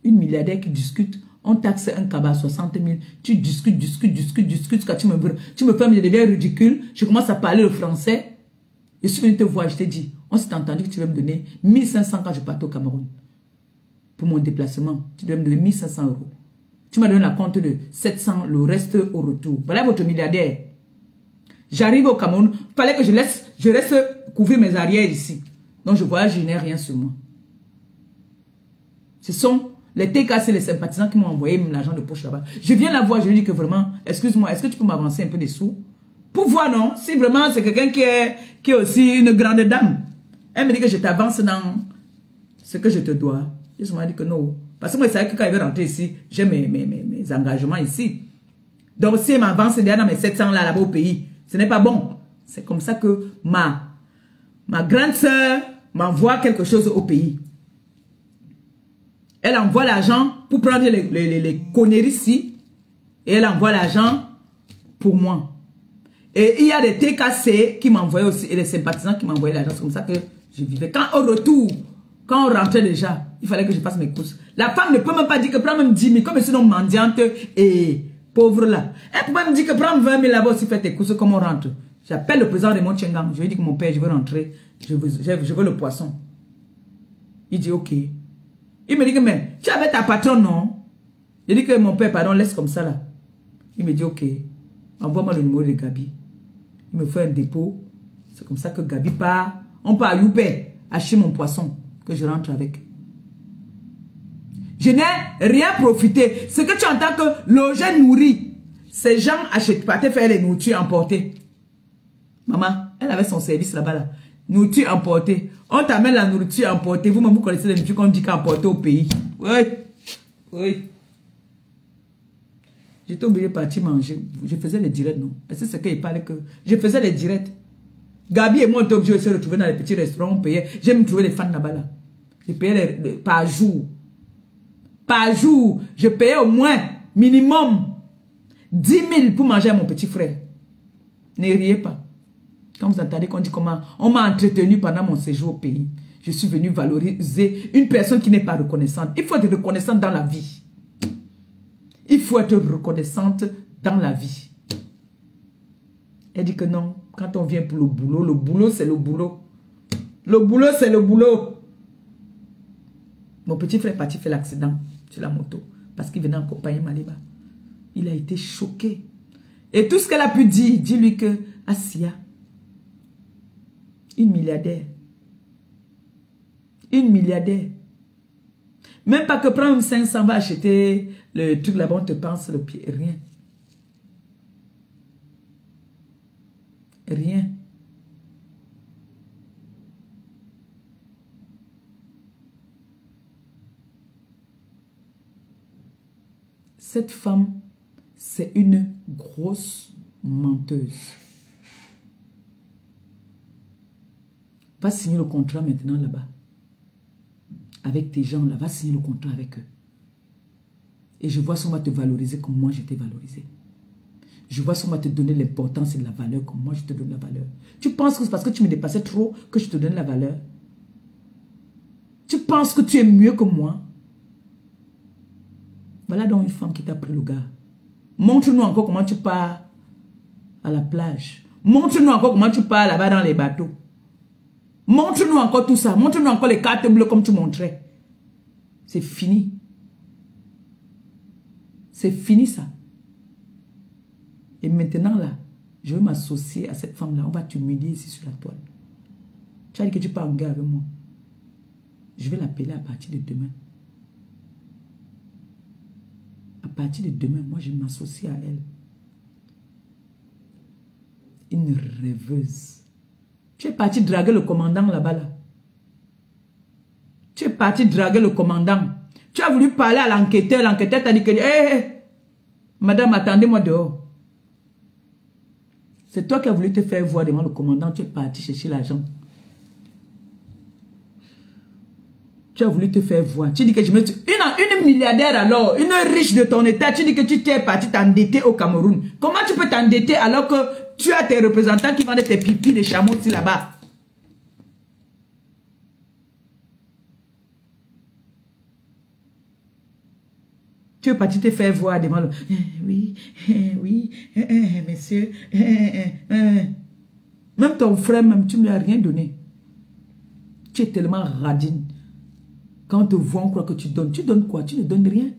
A: Une milliardaire qui discute. On taxe un cabas à 60 000. Tu discutes. Quand tu me fais, je deviens ridicule. Je commence à parler le français. Je suis venu te voir, je t'ai dit, on s'est entendu que tu vas me donner 1500 quand je partais au Cameroun. Pour mon déplacement, tu dois me donner 1500 €. Tu m'as donné la compte de 700, le reste au retour. Voilà votre milliardaire. J'arrive au Cameroun, il fallait que je reste couvrir mes arrières ici. Donc je voyage, je n'ai rien sur moi. Ce sont les TKC, les sympathisants qui m'ont envoyé l'argent de poche là-bas. Je viens la voir, je lui dis que vraiment, excuse-moi, est-ce que tu peux m'avancer un peu des sous? Pour voir, non? Si vraiment c'est quelqu'un qui est aussi une grande dame. Elle me dit que je t'avance dans ce que je te dois. Je me dis que non. Parce que moi, c'est vrai que quand il veut rentrer ici, j'ai mes engagements ici. Donc, si elle m'avance déjà dans mes 700 là-bas au pays, ce n'est pas bon. C'est comme ça que ma grande sœur m'envoie quelque chose au pays. Elle envoie l'argent pour prendre les conneries ici. Et elle envoie l'argent pour moi. Et il y a des TKC qui m'envoyaient aussi, et les sympathisants qui m'envoyaient l'argent. C'est comme ça que je vivais. Quand au retour, quand on rentrait déjà, il fallait que je fasse mes courses. La femme ne peut même pas dire que prends même 10 000, comme sinon mendiante et pauvre là. Elle peut pas me dire que prends 20 000 là-bas aussi, fais tes courses, comme on rentre. J'appelle le président de mon Tchengam. Je lui dis que mon père, je veux rentrer. Je veux le poisson. Il dit ok. Il me dit que mais tu avais ta patronne, non? Je dis que mon père, pardon, laisse comme ça là. Il me dit ok. Envoie-moi le numéro de Gabi. Il me fait un dépôt. C'est comme ça que Gabi part. On part à Youpé, acheter mon poisson, que je rentre avec. Je n'ai rien profité. Ce que tu entends que loger nourri, ces gens achètent pas, te faire les nourritures emportées. Maman, elle avait son service là-bas là. Nourriture emportée. On t'amène la nourriture emportée. Vous-même, vous connaissez les nourritures qu'on dit qu'emporter au pays. Oui. Oui. J'étais obligé de partir manger. Je faisais les directs, non? Est-ce que c'est qu'il parlait que... Je faisais les directs. Gabi et moi, on était obligés de se retrouver dans les petits restaurants. On payait. J'aime trouver les fans là-bas. Là. Je payais par jour. Par jour. Je payais au moins, minimum, 10 000 pour manger à mon petit frère. Ne riez pas. Quand vous entendez qu'on dit comment on m'a entretenu pendant mon séjour au pays, je suis venu valoriser une personne qui n'est pas reconnaissante. Il faut être reconnaissante dans la vie. Il faut être reconnaissante dans la vie. Elle dit que non, quand on vient pour le boulot c'est le boulot. Le boulot, c'est le boulot. Mon petit frère est parti faire l'accident sur la moto parce qu'il venait accompagner Maliba. Il a été choqué. Et tout ce qu'elle a pu dire, dis-lui que Asia, une milliardaire. Une milliardaire. Même pas que prendre 500 va acheter le truc là-bas, on te pense le pied. Rien. Rien. Cette femme, c'est une grosse menteuse. Va signer le contrat maintenant là-bas. avec tes gens là, va signer le contrat avec eux. Et je vois si on va te valoriser comme moi je t'ai valorisé. Je vois si on va te donner l'importance et la valeur comme moi je te donne la valeur. Tu penses que c'est parce que tu me dépassais trop que je te donne la valeur? Tu penses que tu es mieux que moi? Voilà donc une femme qui t'a pris le gars. Montre-nous encore comment tu pars à la plage. Montre-nous encore comment tu pars là-bas dans les bateaux. Montre-nous encore tout ça. Montre-nous encore les cartes bleues comme tu montrais. C'est fini. C'est fini ça. Et maintenant là, je vais m'associer à cette femme-là. On va t'humilier ici sur la toile. Tu as dit que tu pars en guerre avec moi. Je vais l'appeler à partir de demain. À partir de demain, moi je m'associe à elle. Une rêveuse. Tu es parti draguer le commandant là-bas là. Tu es parti draguer le commandant. Tu as voulu parler à l'enquêteur. L'enquêteur t'a dit que... Hé, madame, attendez-moi dehors. C'est toi qui as voulu te faire voir devant le commandant. Tu es parti chercher l'argent. Tu as voulu te faire voir. Tu dis que je me... Une milliardaire alors, une riche de ton état, tu dis que tu t'es parti t'endetter au Cameroun. Comment tu peux t'endetter alors que tu as tes représentants qui vendent tes pipis de chameaux ici là-bas? Tu es parti te faire voir devant le... Oui, monsieur. Même ton frère, même, tu ne lui as rien donné. Tu es tellement radine. Quand on te voit, on croit que tu donnes. Tu donnes quoi? Tu ne donnes rien.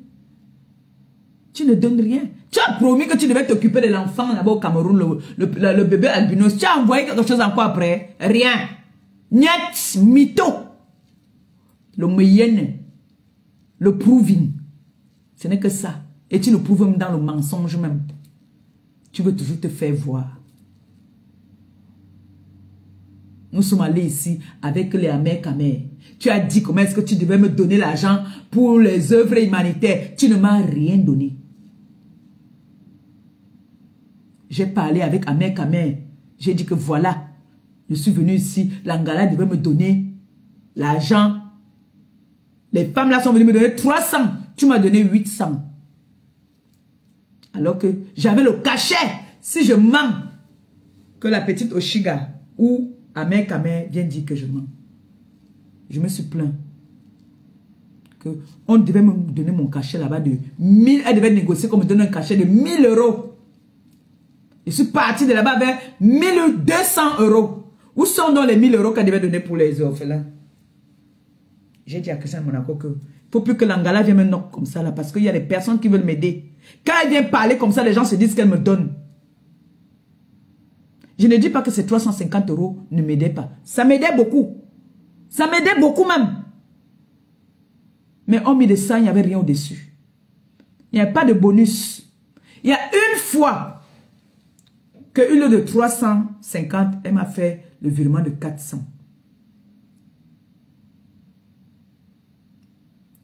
A: Tu ne donnes rien. Tu as promis que tu devais t'occuper de l'enfant là-bas au Cameroun, le bébé albinos. Tu as envoyé quelque chose encore après? Rien. Niet, mytho. Le moyen, le proving. Ce n'est que ça. Et tu le prouves même dans le mensonge même. Tu veux toujours te faire voir. Nous sommes allés ici avec les Amers-Camer. Tu as dit comment est-ce que tu devais me donner l'argent pour les œuvres humanitaires. Tu ne m'as rien donné. J'ai parlé avec Amers-Camer. J'ai dit que voilà, je suis venu ici. L'Angala devait me donner l'argent. Les femmes là sont venues me donner 300. Tu m'as donné 800. Alors que j'avais le cachet. Si je mens, que la petite Oshiga ou Amers-Camer vient dire que je mens. Je me suis plaint. On devait me donner mon cachet là-bas de 1000. Elle devait négocier qu'on me donne un cachet de 1000 euros. Je suis parti de là-bas avec 1200 euros. Où sont donc les 1000 euros qu'elle devait donner pour les orphelins? J'ai dit à Christian Monaco que il ne faut plus que l'Angala vienne me knock comme ça là, parce qu'il y a des personnes qui veulent m'aider. Quand elle vient parler comme ça, les gens se disent qu'elle me donne. Je ne dis pas que ces 350 euros ne m'aidaient pas. Ça m'aidait beaucoup. Ça m'aidait beaucoup même. Mais hormis de ça, il n'y avait rien au-dessus. Il n'y avait pas de bonus. Il y a une fois que une de 350, elle m'a fait le virement de 400.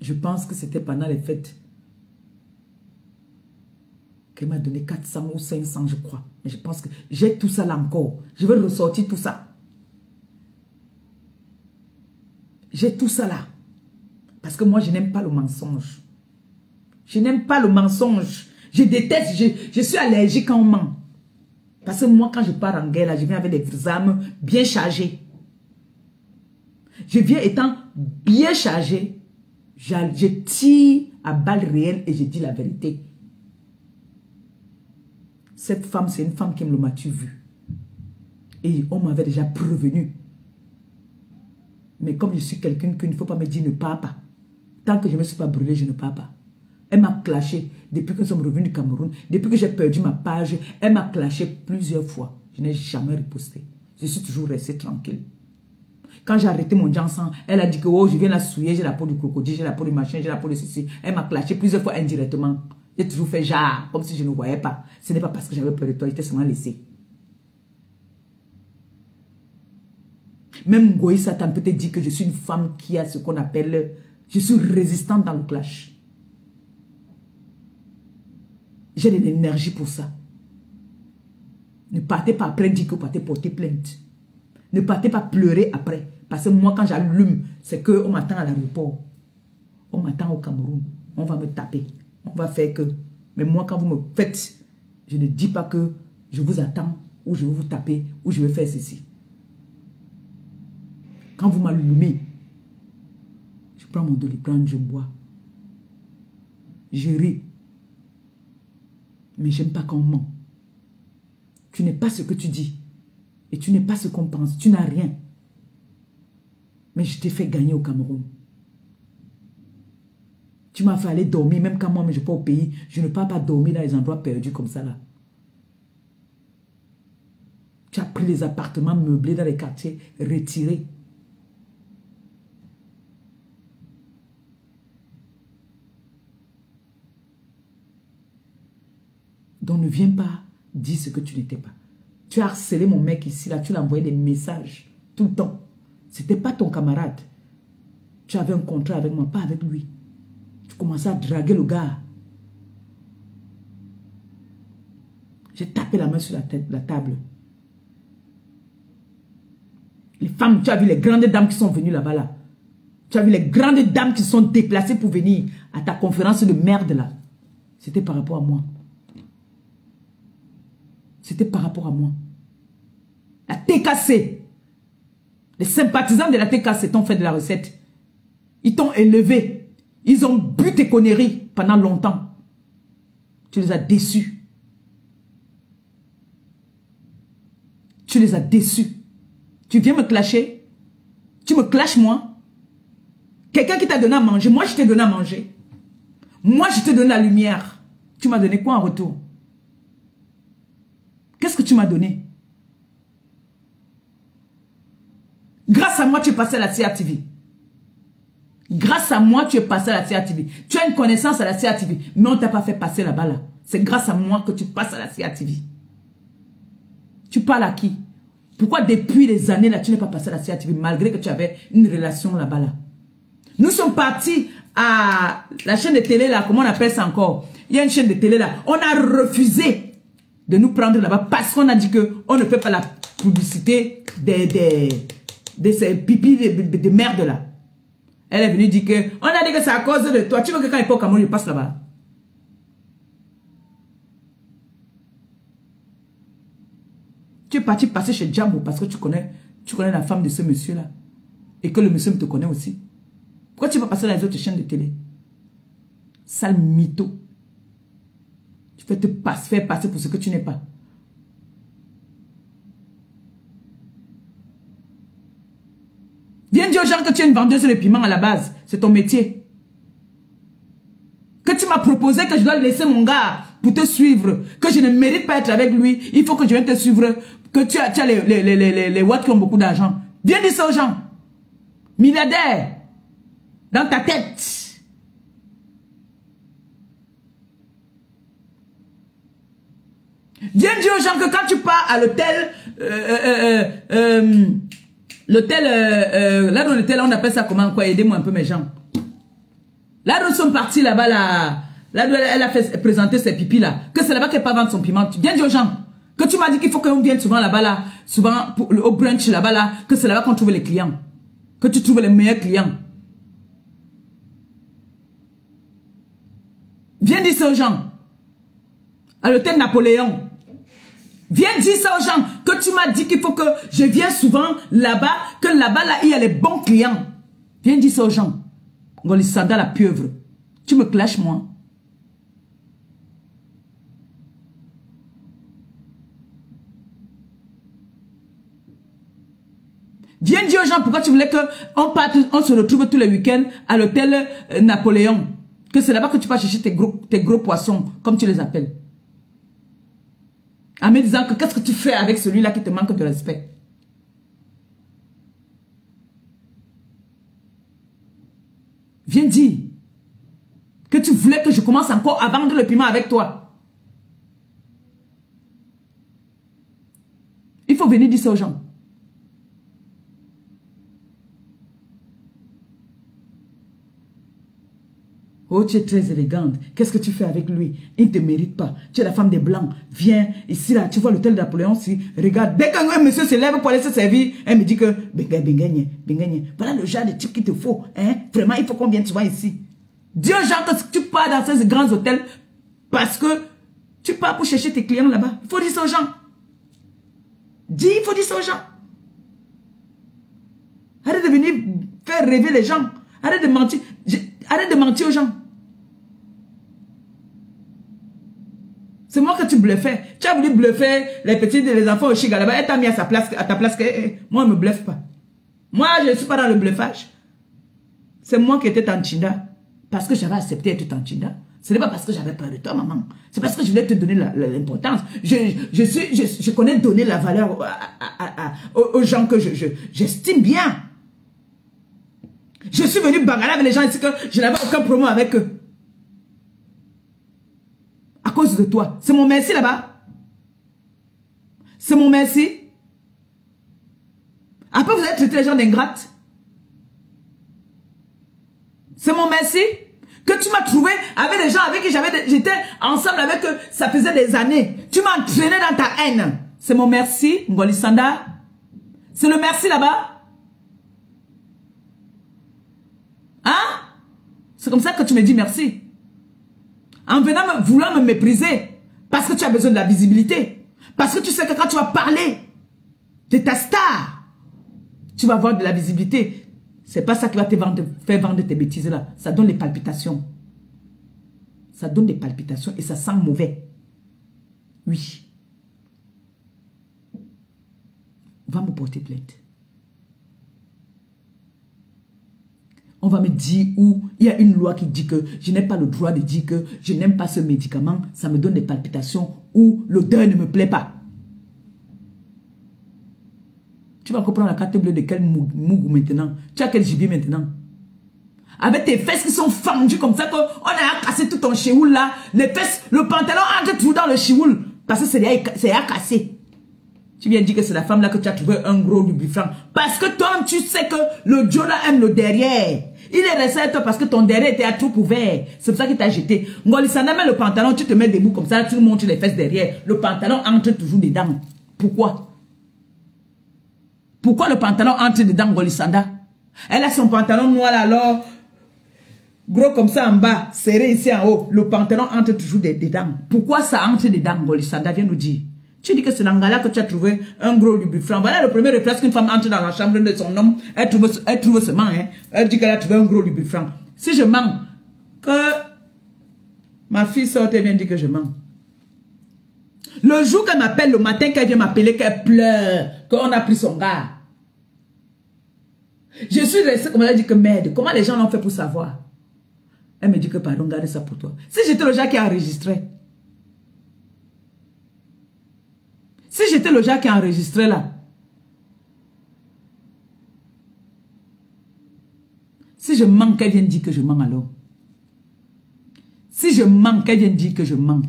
A: Je pense que c'était pendant les fêtes qu'elle m'a donné 400 ou 500, je crois. Mais je pense que j'ai tout ça là encore. Je vais ressortir tout ça. J'ai tout ça là. Parce que moi, je n'aime pas le mensonge. Je n'aime pas le mensonge. Je déteste, je suis allergique quand on ment. Parce que moi, quand je pars en guerre, là, je viens avec des armes bien chargées. Je viens étant bien chargé. Je tire à balles réelles et je dis la vérité. Cette femme, c'est une femme qui me l'a vu. Et on m'avait déjà prévenu. Mais comme je suis quelqu'un qu'il ne faut pas me dire ne pars pas. Tant que je ne me suis pas brûlé, je ne pars pas. Elle m'a clashé depuis que nous sommes revenus du Cameroun. Depuis que j'ai perdu ma page, elle m'a clashé plusieurs fois. Je n'ai jamais riposté. Je suis toujours resté tranquille. Quand j'ai arrêté mon Jansan, elle a dit que oh, je viens la souiller, j'ai la peau du crocodile, j'ai la peau du machin, j'ai la peau de ceci. Elle m'a clashé plusieurs fois indirectement. J'ai toujours fait genre, comme si je ne voyais pas. Ce n'est pas parce que j'avais peur de toi, j'étais seulement laissé. Même Goï Satan peut te dire que je suis une femme qui a ce qu'on appelle... Je suis résistante dans le clash. J'ai de l'énergie pour ça. Ne partez pas après dire que vous partez porter plainte. Ne partez pas pleurer après. Parce que moi, quand j'allume, c'est qu'on m'attend à l'aéroport. On m'attend au Cameroun. On va me taper. On va faire que... Mais moi, quand vous me faites, je ne dis pas que je vous attends, ou je vais vous taper, ou je vais faire ceci. Quand vous m'allumez, je prends mon doliprane, je bois. Je ris. Mais j'aime pas quand on ment. Tu n'es pas ce que tu dis. Et tu n'es pas ce qu'on pense. Tu n'as rien. Mais je t'ai fait gagner au Cameroun. Tu m'as fait aller dormir, même quand moi, je ne vais pas au pays. Je ne peux pas dormir dans les endroits perdus comme ça là. Tu as pris les appartements meublés dans les quartiers retirés. Donc ne viens pas dire ce que tu n'étais pas. Tu as harcelé mon mec ici, là, tu lui as envoyé des messages tout le temps. Ce n'était pas ton camarade. Tu avais un contrat avec moi, pas avec lui. Tu commençais à draguer le gars. J'ai tapé la main sur la table. Les femmes, tu as vu les grandes dames qui sont venues là-bas là. Tu as vu les grandes dames qui sont déplacées pour venir à ta conférence de merde là. C'était par rapport à moi. C'était par rapport à moi. La TKC. Les sympathisants de la TKC t'ont fait de la recette. Ils t'ont élevé. Ils ont bu tes conneries pendant longtemps. Tu les as déçus. Tu les as déçus. Tu viens me clasher. Tu me clashes moi. Quelqu'un qui t'a donné à manger. Moi, je t'ai donné à manger. Moi, je t'ai donné la lumière. Tu m'as donné quoi en retour? Qu'est-ce que tu m'as donné? Grâce à moi, tu es passé à la CRTV. Grâce à moi, tu es passé à la CRTV. Tu as une connaissance à la CRTV, mais on ne t'a pas fait passer là-bas là. C'est grâce à moi que tu passes à la CRTV. Tu parles à qui? Pourquoi depuis les années là, tu n'es pas passé à la CRTV malgré que tu avais une relation là-bas là? Nous sommes partis à la chaîne de télé là, comment on appelle ça encore? Il y a une chaîne de télé là. On a refusé de nous prendre là-bas parce qu'on a dit qu'on ne fait pas la publicité de ces pipis de merde là. Elle est venue dire que on a dit que c'est à cause de toi. Tu veux que quand il faut au Cameroun, je passe là-bas? Tu es parti passer chez Djambo parce que tu connais la femme de ce monsieur-là. Et que le monsieur te connaît aussi. Pourquoi tu vas passer dans les autres chaînes de télé? Sale mytho. Tu fais te faire passer pour ce que tu n'es pas. Viens dire aux gens que tu es une vendeuse de piment à la base. C'est ton métier. Que tu m'as proposé que je dois laisser mon gars pour te suivre. Que je ne mérite pas être avec lui. Il faut que je vienne te suivre. Que tu as les watts qui ont beaucoup d'argent. Viens dire ça aux gens. Milliardaire. Dans ta tête. Viens dire aux gens que quand tu pars à l'hôtel, là dans l'hôtel, on appelle ça comment, quoi, aidez-moi un peu mes gens. Là nous sommes partis là-bas, là elle a fait présenter ses pipis là, que c'est là-bas qu'elle peut vendre son piment. Viens dire aux gens que tu m'as dit qu'il faut qu'on vienne souvent là-bas là, souvent au brunch là-bas là, que c'est là-bas qu'on trouve les clients, que tu trouves les meilleurs clients. Viens dire ça aux gens. À l'hôtel Napoléon. Viens dire ça aux gens, que tu m'as dit qu'il faut que je vienne souvent là-bas, que là-bas, là, il y a les bons clients. Viens dire ça aux gens. Ngolisanda la pieuvre. Tu me clashes, moi. Viens dire aux gens pourquoi tu voulais qu'on se retrouve tous les week-ends à l'hôtel Napoléon. Que c'est là-bas que tu vas chercher tes gros poissons, comme tu les appelles. En me disant que qu'est-ce que tu fais avec celui-là qui te manque de respect? Viens dire que tu voulais que je commence encore à vendre le piment avec toi. Il faut venir dire ça aux gens. Oh, tu es très élégante. Qu'est-ce que tu fais avec lui? Il ne te mérite pas. Tu es la femme des Blancs. Viens ici, là. Tu vois l'hôtel de Napoléon ici. Regarde. Dès qu'un monsieur se lève pour aller se servir, elle me dit que voilà le genre de type qu'il te faut. Hein? Vraiment, il faut qu'on vienne souvent ici. Dis aux gens que tu pars dans ces grands hôtels parce que tu pars pour chercher tes clients là-bas. Il faut dire ça aux gens. Dis, il faut dire ça aux gens. Arrête de venir faire rêver les gens. Arrête de mentir. Arrête de mentir aux gens. C'est moi que tu bluffais. Tu as voulu bluffer les petits, les enfants au Chiga là-bas. Elle t'a mis à ta place. Moi, je ne me bluffe pas. Moi, je ne suis pas dans le bluffage. C'est moi qui étais Tanchinda. Parce que j'avais accepté d'être Tanchinda. Ce n'est pas parce que j'avais peur de toi, maman. C'est parce que je voulais te donner l'importance. Je connais donner la valeur aux gens que j'estime bien. Je suis venu bagarrer avec les gens ici que je n'avais aucun problème avec eux. À cause de toi. C'est mon merci là-bas. C'est mon merci. Après, vous avez traité les gens d'ingrates. C'est mon merci. Que tu m'as trouvé avec des gens avec qui j'étais ensemble avec eux. Ça faisait des années. Tu m'as entraîné dans ta haine. C'est mon merci, Ngoli Sanda. C'est le merci là-bas. Hein? C'est comme ça que tu me dis merci. En venant vouloir me mépriser. Parce que tu as besoin de la visibilité. Parce que tu sais que quand tu vas parler de ta star, tu vas avoir de la visibilité. C'est pas ça qui va te faire vendre tes bêtises là. Ça donne des palpitations. Ça donne des palpitations et ça sent mauvais. Oui. On va me porter plainte. On va me dire où il y a une loi qui dit que je n'ai pas le droit de dire que je n'aime pas ce médicament. Ça me donne des palpitations ou l'odeur ne me plaît pas. Tu vas comprendre la carte bleue de quel mougou maintenant. Tu as quel gibier maintenant. Avec tes fesses qui sont fendues comme ça, qu'on a cassé tout ton chioul là. Les fesses, le pantalon entre tout dans le chioul. Parce que c'est à casser. Tu viens dire que c'est la femme là que tu as trouvé un gros lubrifiant. Parce que toi, tu sais que le Joe là aime le derrière. Il est resté à toi parce que ton derrière était à tout ouvert. C'est pour ça qu'il t'a jeté. Ngolissanda, met le pantalon, tu te mets debout comme ça, tu montres les fesses derrière. Le pantalon entre toujours dedans. Pourquoi? Pourquoi le pantalon entre dedans, Ngolissanda? Elle a son pantalon noir là, alors, gros comme ça en bas, serré ici en haut. Le pantalon entre toujours dedans. Pourquoi ça entre dedans, Ngolissanda? Viens nous dire. Tu dis que c'est dans Ngala que tu as trouvé un gros lubrifiant. Voilà le premier réflexe qu'une femme entre dans la chambre de son homme. Elle trouve seulement, hein. Elle dit qu'elle a trouvé un gros lubrifiant. Si je mens, que ma fille sorte et vient dire que je mens. Le jour qu'elle m'appelle, le matin qu'elle vient m'appeler, qu'elle pleure, qu'on a pris son gars. Je suis restée comme elle a dit que merde, comment les gens l'ont fait pour savoir? Elle me dit que pardon, garde ça pour toi. Si j'étais le genre qui a enregistré. Si j'étais le genre qui a enregistré là. Si je mens, qu'elle vienne dire que je mens alors. Si je mens, qu'elle vienne dire que je mens.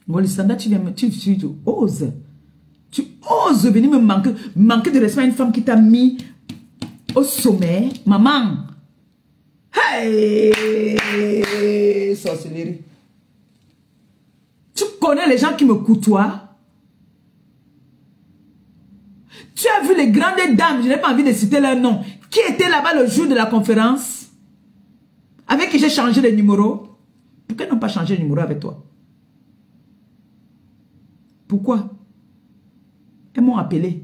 A: Ngolissanda, tu oses. Tu oses venir me manquer de respect à une femme qui t'a mis au sommet. Maman. Hey! Sorcellerie. Tu connais les gens qui me côtoient. Tu as vu les grandes dames, je n'ai pas envie de citer leur nom, qui étaient là-bas le jour de la conférence, avec qui j'ai changé les numéros. Pourquoi ils n'ont pas changé le numéro avec toi? Pourquoi? Elles m'ont appelé.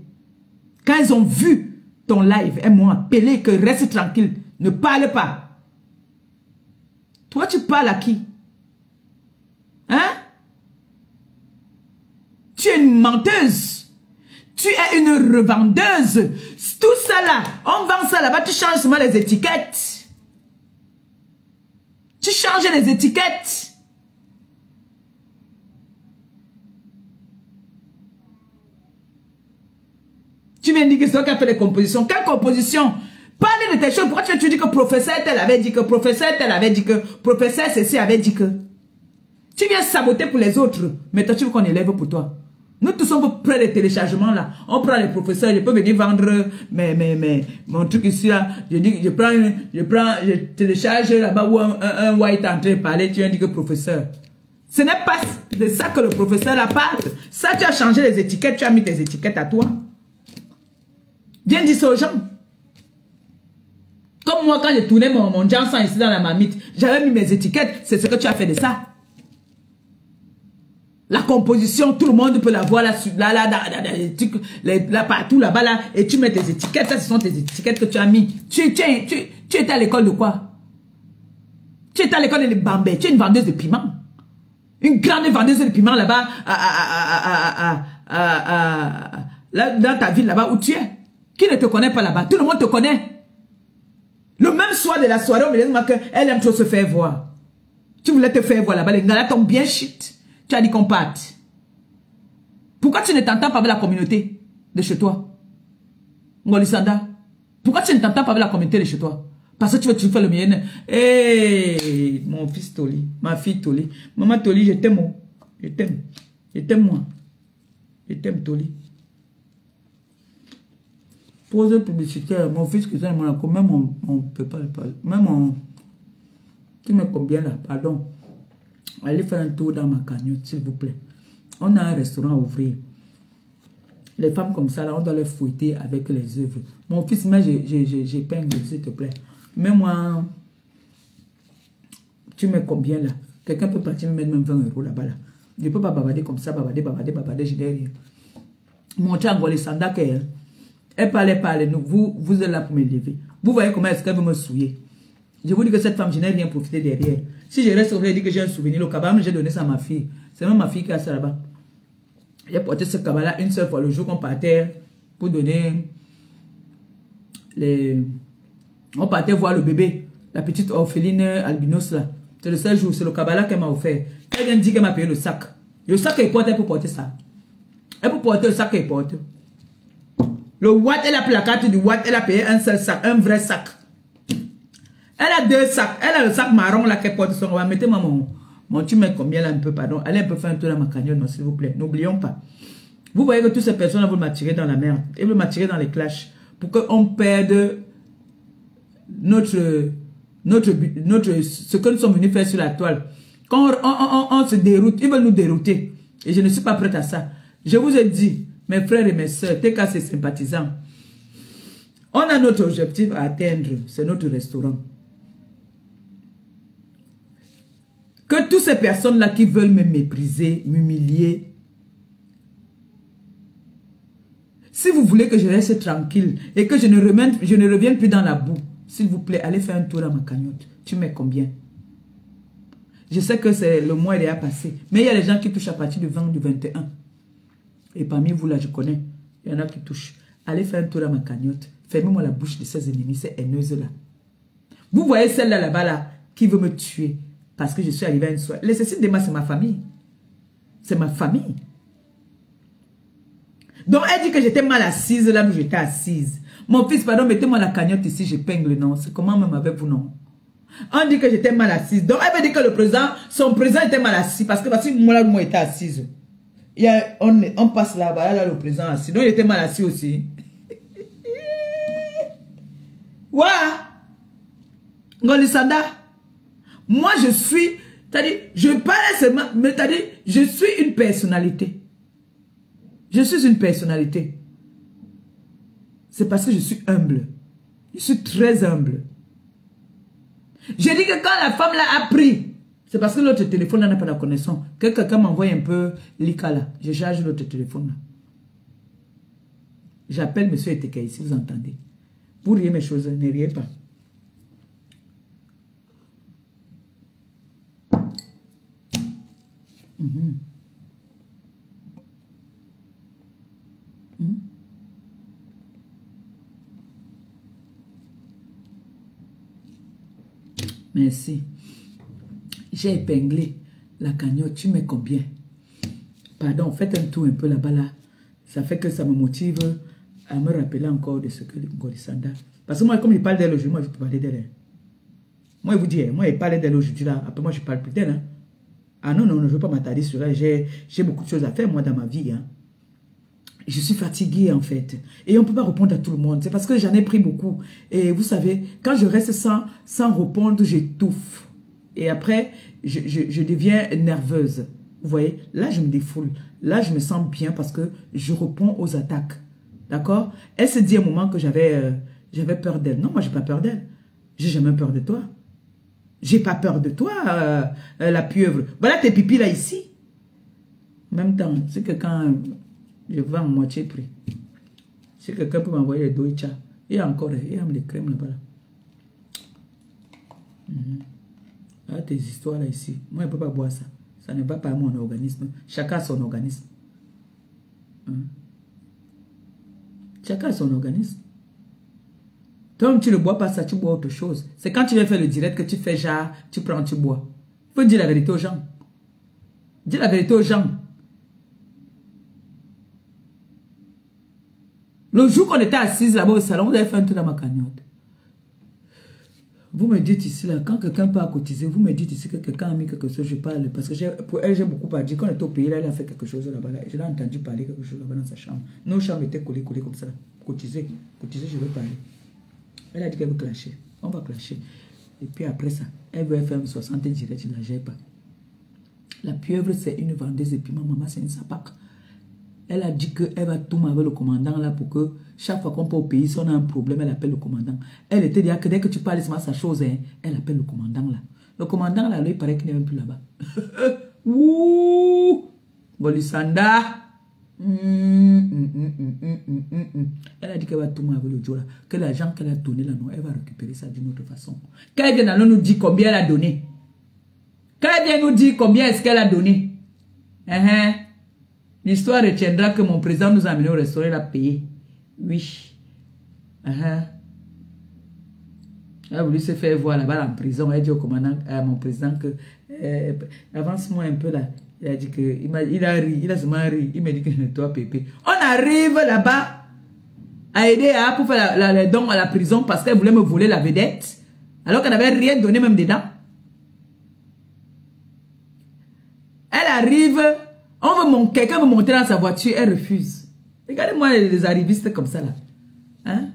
A: Quand elles ont vu ton live, elles m'ont appelé que reste tranquille, ne parle pas. Toi, tu parles à qui? Hein? Tu es une menteuse. Tu es une revendeuse. Tout ça là, on vend ça là-bas, tu changes seulement les étiquettes. Tu changes les étiquettes. Tu viens dire que c'est toi qui as fait les compositions. Quelle composition? Parlez de tes choses. Pourquoi tu dis que professeur tel avait dit que professeur tel avait dit que professeur ceci avait dit que. Tu viens saboter pour les autres. Mais toi, tu veux qu'on élève pour toi. Nous tous sommes près des téléchargements là. On prend les professeurs. Je peux venir vendre mon truc ici là. Je dis, je télécharge là-bas où un white est en train de parler. Tu viens dire que professeur. Ce n'est pas de ça que le professeur la parle. Ça, tu as changé les étiquettes. Tu as mis tes étiquettes à toi. Viens dire ça aux gens. Comme moi, quand j'ai tourné mon Johnson ici dans la marmite, j'avais mis mes étiquettes. C'est ce que tu as fait de ça. La composition, tout le monde peut la voir là, partout là-bas là, et tu mets tes étiquettes. Ça, ce sont tes étiquettes que tu as mis. Tu étais à l'école de quoi? Tu étais à l'école de Bambé. Tu es une vendeuse de piment. Une grande vendeuse de piment là-bas, dans ta ville là-bas où tu es. Qui ne te connaît pas là-bas? Tout le monde te connaît. Le même soir de la soirée, on me dit qu'elle aime trop se faire voir. Tu voulais te faire voir là-bas. Les gars tombent bien shit. Tu as dit qu'on parte. Pourquoi tu ne t'entends pas avec la communauté de chez toi? Ngolisanda. Pourquoi tu ne t'entends pas avec la communauté de chez toi? Parce que tu veux toujours faire le mien. Hey, mon fils Toli. Ma fille Toli. Maman Toli, je t'aime. Je t'aime. Je t'aime moi. Je t'aime Toli. Pause publicitaire. Mon fils que ça, même on peut pas le parler. Même on... Tu mets combien là? Pardon. Allez faire un tour dans ma cagnotte, s'il vous plaît. On a un restaurant à ouvrir. Les femmes comme ça, là, on doit les fouetter avec les œuvres. Mon fils, mais j'épingle, s'il te plaît. Mais moi, tu mets combien là? Quelqu'un peut partir me mettre même 20 € là-bas là. Je ne peux pas bavarder comme ça, bavarder, je n'ai rien. Mon tchango, les sandacs, elle parle, vous êtes là pour me lever. Vous voyez comment est-ce qu'elle veut me souiller. Je vous dis que cette femme, je n'ai rien profité derrière. Si je reste over et dis que j'ai un souvenir, le cabas, j'ai donné ça à ma fille. C'est même ma fille qui a ça là-bas. J'ai porté ce cabas-là une seule fois le jour qu'on partait pour donner les... On partait voir le bébé, la petite orpheline albinos là. C'est le seul jour, c'est le cabas-là qu'elle m'a offert. Elle vient de dire qu'elle m'a payé le sac. Le sac qu'elle porte, elle peut porter ça. Elle peut porter le sac qu'elle porte. Le Watt, elle a pris la carte du Watt, elle a payé un seul sac, un vrai sac. Elle a 2 sacs. Elle a le sac marron là qu'elle porte son. Mettez-moi mon tu mets combien là un peu, pardon. Allez un peu faire un tour dans ma cagnotte, s'il vous plaît. N'oublions pas. Vous voyez que toutes ces personnes là veulent m'attirer dans la merde. Elles veulent m'attirer dans les clashs. Pour qu'on perde ce que nous sommes venus faire sur la toile. Quand on se déroute, ils veulent nous dérouter. Et je ne suis pas prête à ça. Je vous ai dit, mes frères et mes soeurs, tes cas, c'est sympathisant. On a notre objectif à atteindre. C'est notre restaurant. Que toutes ces personnes-là qui veulent me mépriser, m'humilier, si vous voulez que je reste tranquille et que je ne revienne plus dans la boue, s'il vous plaît, allez faire un tour dans ma cagnotte. Tu mets combien? Je sais que c'est le mois est à passer, mais il y a des gens qui touchent à partir du 20, du 21. Et parmi vous là, je connais, il y en a qui touchent. Allez faire un tour dans ma cagnotte. Fermez-moi la bouche de ces ennemis, ces haineuses là. Vous voyez celle-là là-bas là, qui veut me tuer. Parce que je suis arrivé à une soirée. Les Cécile Dema, c'est ma famille. C'est ma famille. Donc, elle dit que j'étais mal assise là où j'étais assise. Mon fils, pardon, mettez-moi la cagnotte ici, j'épingle, non. C'est comment même avec vous, non. On dit que j'étais mal assise. Donc, elle veut dire que le président, son président était mal assis. Parce que moi, là où moi j'étais assise. On passe là-bas, là, le président assis. Donc, il était mal assis aussi. Ouah! Ngolisanda. Moi, je suis, c'est-à-dire, je parle seulement, mais c'est-à-dire, je suis une personnalité. Je suis une personnalité. C'est parce que je suis humble. Je suis très humble. J'ai dit que quand la femme là a pris, c'est parce que l'autre téléphone n'a pas la connexion. Que quelqu'un m'envoie un peu l'ICA là. Je charge l'autre téléphone là. J'appelle monsieur Eteka ici, vous entendez. Pour riez mes choses, ne riez pas. Merci. J'ai épinglé la cagnotte. Tu mets combien? Pardon, faites un tour un peu là-bas là. Ça fait que ça me motive à me rappeler encore de ce que Ngolisanda. Parce que moi, comme je parle d'elle aujourd'hui, moi je peux parler d'elle. Moi je vous dis, moi je parle d'elle aujourd'hui là. Après moi je parle plus d'elle. Hein. Ah non, non, je ne veux pas m'attarder sur elle. J'ai beaucoup de choses à faire moi dans ma vie. Hein. Je suis fatiguée en fait. Et on ne peut pas répondre à tout le monde. C'est parce que j'en ai pris beaucoup. Et vous savez, quand je reste sans répondre, j'étouffe. Et après, je deviens nerveuse. Vous voyez, là je me défoule. Là je me sens bien parce que je réponds aux attaques. D'accord? Elle se dit à un moment que j'avais peur d'elle. Non, moi je n'ai pas peur d'elle. J'ai jamais peur de toi. J'ai pas peur de toi, la pieuvre. Voilà tes pipis là ici. En même temps, c'est que quand je vends à moitié prix, si quelqu'un peut m'envoyer les doicha, il y a encore, il y a les crèmes là-bas. Là, tes histoires là ici. Moi, je ne peux pas boire ça. Ça ne va pas à mon organisme. Chacun a son organisme. Chacun a son organisme. Toi, tu ne bois pas ça, tu bois autre chose. C'est quand tu viens faire le direct que tu fais genre, tu prends, tu bois. Il faut dire la vérité aux gens. Dis la vérité aux gens. Le jour qu'on était assise là-bas au salon, vous avez fait un tour dans ma cagnotte. Vous me dites ici, là, quand quelqu'un peut cotiser, vous me dites ici que quelqu'un a mis quelque chose, je parle. Parce que pour elle, j'ai beaucoup parlé. Quand on était au pays, là, elle a fait quelque chose là-bas. Là, je l'ai entendu parler quelque chose là-bas dans sa chambre. Nos chambres étaient collées comme ça. Cotiser, je veux parler. Elle a dit qu'elle veut clasher. On va clasher. Et puis après ça, elle veut faire 60 direct, je ne la gère pas. La pieuvre, c'est une vendeuse et puis ma maman, c'est une sapac. Elle a dit qu'elle va tout avec le commandant là pour que chaque fois qu'on peut au pays, si on a un problème, elle appelle le commandant. Elle était dit que dès que tu parles de sa chose, hein, elle appelle le commandant là. Le commandant là, il paraît qu'il n'est même plus là-bas. Ouh! Bolisanda! Elle a dit qu'elle va tout avec le Joe là. Que l'argent qu'elle a donné là, non, elle va récupérer ça d'une autre façon. Qu'elle vienne nous dire combien elle a donné. Qu'elle vienne nous dire combien est-ce qu'elle a donné. L'histoire retiendra que mon président nous a amené au restaurant, il a payé. Oui. Elle a voulu se faire voir là-bas en prison. Elle a dit au commandant, à mon président que avance-moi un peu là. Il a dit que il a ri, il a seulement ri. Il m'a dit que je ne dois payer. On arrive là-bas à aider pour faire les dons à la prison parce qu'elle voulait me voler la vedette. Alors qu'elle n'avait rien donné même dedans. Elle arrive. Quelqu'un veut monter dans sa voiture, elle refuse. Regardez-moi les arrivistes comme ça là. Hein?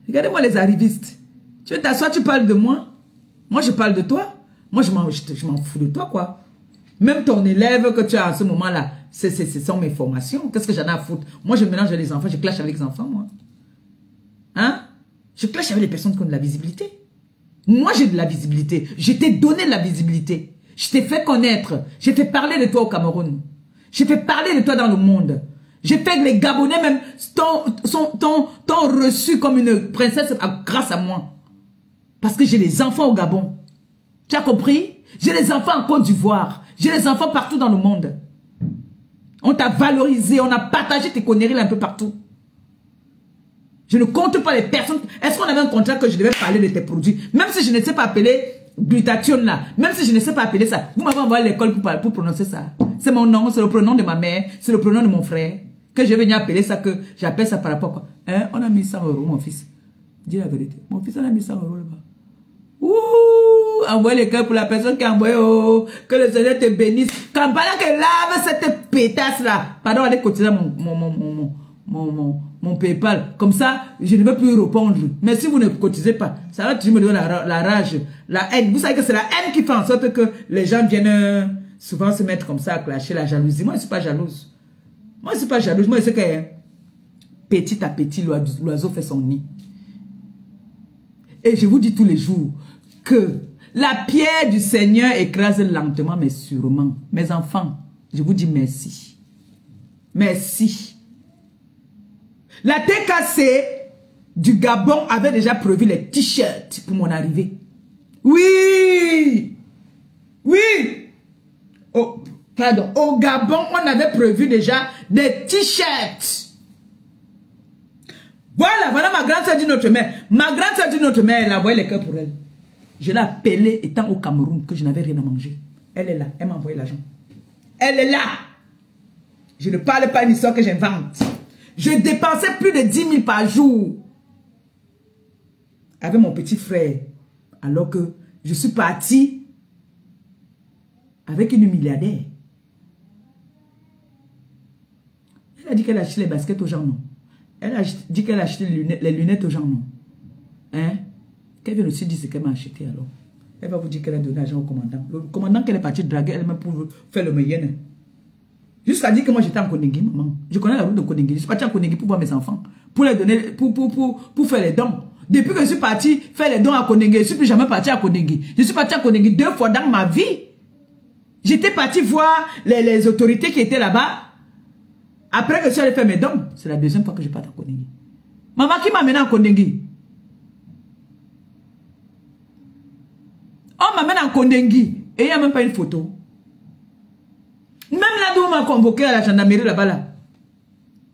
A: Regardez-moi les arrivistes. Tu t'assois, tu parles de moi. Moi, je parle de toi. Moi, je m'en fous de toi, quoi. Même ton élève que tu as en ce moment-là, ce sont mes formations. Qu'est-ce que j'en ai à foutre? Moi, je mélange les enfants, je clash avec les enfants, moi. Hein? Je clash avec les personnes qui ont de la visibilité. Moi, j'ai de la visibilité. Je t'ai donné de la visibilité. Je t'ai fait connaître. J'ai fait parler de toi au Cameroun. J'ai fait parler de toi dans le monde. J'ai fait que les Gabonais même t'ont reçu comme une princesse grâce à moi. Parce que j'ai les enfants au Gabon. Tu as compris? J'ai les enfants en Côte d'Ivoire. J'ai les enfants partout dans le monde. On t'a valorisé. On a partagé tes conneries là un peu partout. Je ne compte pas les personnes. Est-ce qu'on avait un contrat que je devais parler de tes produits? Même si je ne sais pas appeler glutathione là. Même si je ne sais pas appeler ça. Vous m'avez envoyé à l'école pour prononcer ça. C'est mon nom, c'est le prénom de ma mère, c'est le prénom de mon frère. Que je vais venir appeler ça, que j'appelle ça par rapport à quoi? Hein? On a mis 100 €, mon fils. Dis la vérité. Mon fils, on a mis 100 € là-bas. Ouh! Envoyez les cœurs pour la personne qui a envoyé. Oh, que le Seigneur te bénisse. Quand pendant que lave cette pétasse là. Pardon, allez cotiser mon PayPal. Comme ça, je ne veux plus répondre. Mais si vous ne cotisez pas, ça va toujours me donner la rage, la haine. Vous savez que c'est la haine qui fait en sorte que les gens viennent souvent se mettre comme ça à clasher, la jalousie. Moi, je ne suis pas jalouse. Moi, je ne suis pas jalouse. Moi, je sais que petit à petit, l'oiseau fait son nid. Et je vous dis tous les jours que la pierre du Seigneur écrase lentement mais sûrement. Mes enfants, je vous dis merci. Merci. La TKC du Gabon avait déjà prévu les t-shirts pour mon arrivée. Oui! Oui! Oh, pardon. Au Gabon, on avait prévu déjà des t-shirts. Voilà ma grande soeur d'une autre mère. Ma grande soeur d'une autre mère, elle a envoyé les cœurs pour elle. Je l'ai appelée étant au Cameroun que je n'avais rien à manger. Elle est là, elle m'a envoyé l'argent. Elle est là. Je ne parle pas une histoire que j'invente. Je dépensais plus de 10 000 par jour avec mon petit frère. Alors que je suis partie avec une milliardaire. Elle a dit qu'elle a acheté les baskets aux gens, non. Elle a dit qu'elle a acheté les lunettes aux gens, non. Hein? Qu'elle vient aussi dire ce qu'elle m'a acheté alors. Elle va vous dire qu'elle a donné l'argent au commandant. Le commandant qu'elle est partie draguer elle-même pour faire le meilleur. Jusqu'à dire que moi j'étais en Koningui, maman. Je connais la route de Koningui. Je suis partie en Koningui pour voir mes enfants. Pour les donner, pour faire les dons. Depuis que je suis parti faire les dons à Kondengue, je ne suis plus jamais parti à Kondengue. Je suis parti à Kondengue 2 fois dans ma vie. J'étais parti voir les autorités qui étaient là-bas. Après que je suis allé faire mes dons, c'est la deuxième fois que je pars à Kondengue. Maman qui m'a amené à Kondengue. On m'amène à Kondengue et il n'y a même pas une photo. Même là d'où on m'a convoqué à la gendarmerie là-bas là.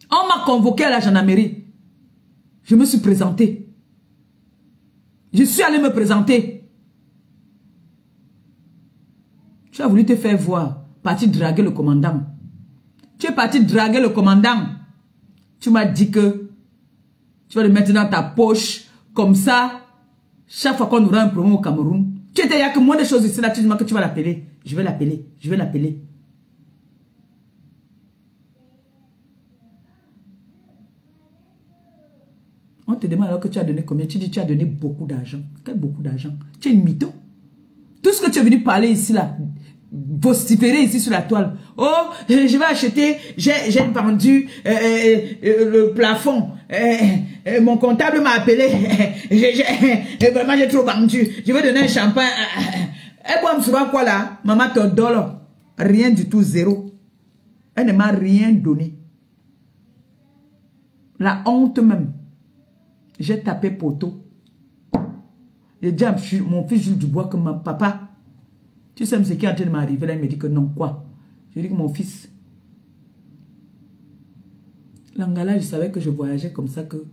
A: On m'a convoqué à la gendarmerie. Je me suis présenté. Je suis allé me présenter. Tu as voulu te faire voir. Parti draguer le commandant. Tu es parti draguer le commandant. Tu m'as dit que tu vas le mettre dans ta poche. Comme ça, chaque fois qu'on aura un problème au Cameroun. Tu étais, il n'y a que moins de choses ici là. Tu dis que tu vas l'appeler. Je vais l'appeler. Je vais l'appeler. On te demande alors que tu as donné combien? Tu dis que tu as donné beaucoup d'argent. Quel beaucoup d'argent? Tu es une mytho. Tout ce que tu es venu parler ici là, vociférer ici sur la toile. Oh, je vais acheter, j'ai vendu le plafond. Mon comptable m'a appelé. Vraiment, j'ai trop vendu. Je vais donner un champagne. Et bon, tu vois quoi là? Maman te donne rien du tout, zéro. Elle ne m'a rien donné. La honte même. J'ai tapé poteau. J'ai dit à mon fils Jules Dubois que ma papa, tu sais ce qui est en train de m'arriver là, il me dit que non, quoi? J'ai dit que mon fils, l'Angala, je savais que je voyageais comme ça, que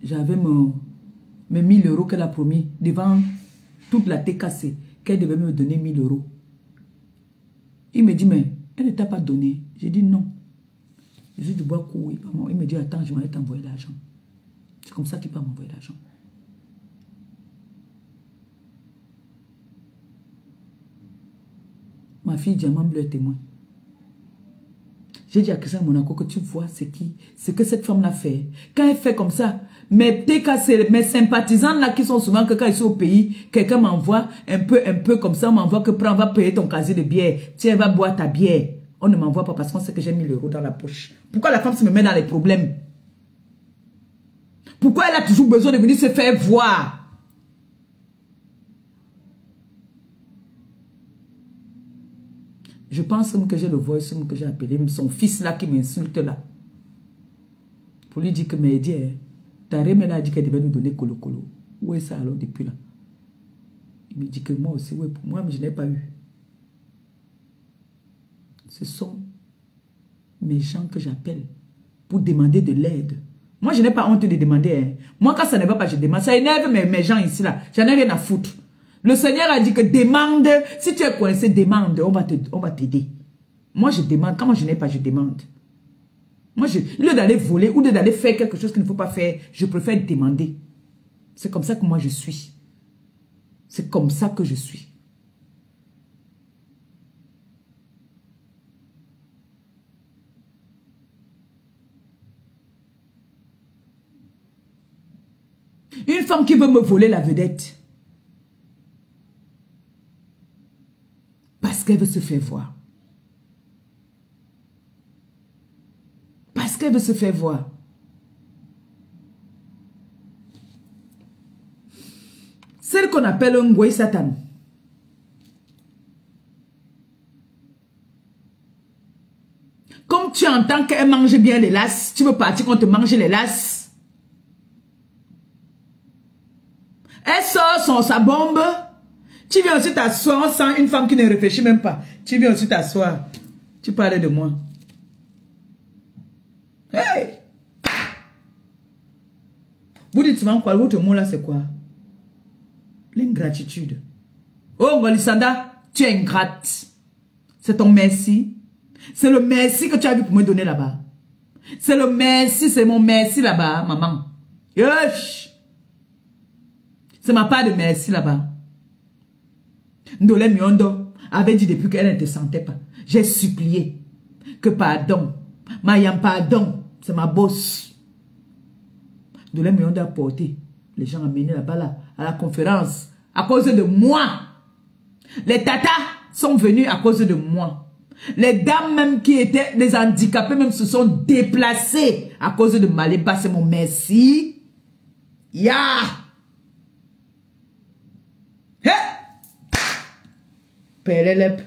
A: j'avais mes 1000 euros qu'elle a promis devant toute la TKC, qu'elle devait me donner 1000 euros. Il me dit, mais elle ne t'a pas donné. J'ai dit non. Jules Dubois, oui. Il me dit, attends, je vais t'envoyer l'argent. C'est comme ça qu'il peut m'envoyer l'argent. Ma fille Diamant Bleu est témoin. J'ai dit à Christian Monaco que tu vois ce que cette femme l'a fait. Quand elle fait comme ça, mes sympathisants là qui sont souvent que quand ils sont au pays, quelqu'un m'envoie un peu comme ça, on m'envoie que prends, va payer ton casier de bière. Tiens, va boire ta bière. On ne m'envoie pas parce qu'on sait que j'ai 1000 euros dans la poche. Pourquoi la femme se me met dans les problèmes? Pourquoi elle a toujours besoin de venir se faire voir? Je pense que j'ai le voice que j'ai appelé son fils là qui m'insulte là. Pour lui dire que Mehdi, ta remède a dit qu'elle devait nous donner Colo Colo. Où est ça alors depuis là? Il me dit que moi aussi, ouais, pour moi, mais je n'ai pas eu. Ce sont mes gens que j'appelle pour demander de l'aide. Moi, je n'ai pas honte de demander. Hein. Moi, quand ça ne va pas, je demande. Ça énerve mes gens ici là. J'en ai rien à foutre. Le Seigneur a dit que demande, si tu es coincé, demande, on va t'aider. Moi, je demande. Quand moi, je n'ai pas, je demande. Moi, au lieu d'aller voler ou d'aller faire quelque chose qu'il ne faut pas faire, je préfère demander. C'est comme ça que moi, je suis. C'est comme ça que je suis. Une femme qui veut me voler la vedette. Parce qu'elle veut se faire voir. Parce qu'elle veut se faire voir. Celle qu'on appelle un Ngoï Satan. Comme tu entends qu'elle mange bien les lasses, tu veux partir qu'on te mange les lasses. Elle sort sa bombe. Tu viens aussi t'asseoir sans une femme qui ne réfléchit même pas. Tu viens aussi t'asseoir. Tu parlais de moi. Hey! Vous dites souvent quoi? Votre mot là c'est quoi? L'ingratitude. Oh Ngolisanda, tu es ingrate. C'est ton merci. C'est le merci que tu as vu pour me donner là-bas. C'est le merci, c'est mon merci là-bas, maman. Yosh! C'est ma part de merci là-bas. Ndolé Miondo avait dit depuis qu'elle ne te sentait pas. J'ai supplié que pardon. Mayam pardon. C'est ma bosse. Ndolé Miondo a porté les gens amenés là-bas là, à la conférence à cause de moi. Les tatas sont venus à cause de moi. Les dames même qui étaient des handicapés même se sont déplacées à cause de Maléba. C'est mon merci. Ya! Hé! Pélélep.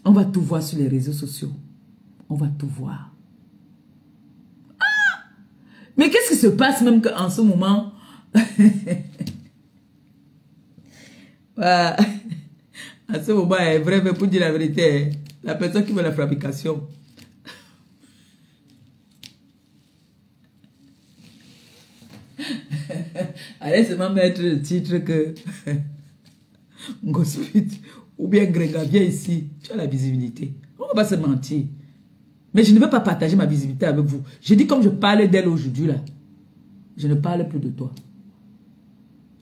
A: On va tout voir sur les réseaux sociaux. On va tout voir. Ah! Mais qu'est-ce qui se passe même en ce moment? À ce moment, est vrai, mais pour dire la vérité, la personne qui veut la fabrication. Allez seulement mettre le titre que Gospit ou bien Gréga, viens ici, tu as la visibilité. On va pas se mentir. Mais je ne veux pas partager ma visibilité avec vous. Je dis comme je parlais d'elle aujourd'hui là. Je ne parle plus de toi.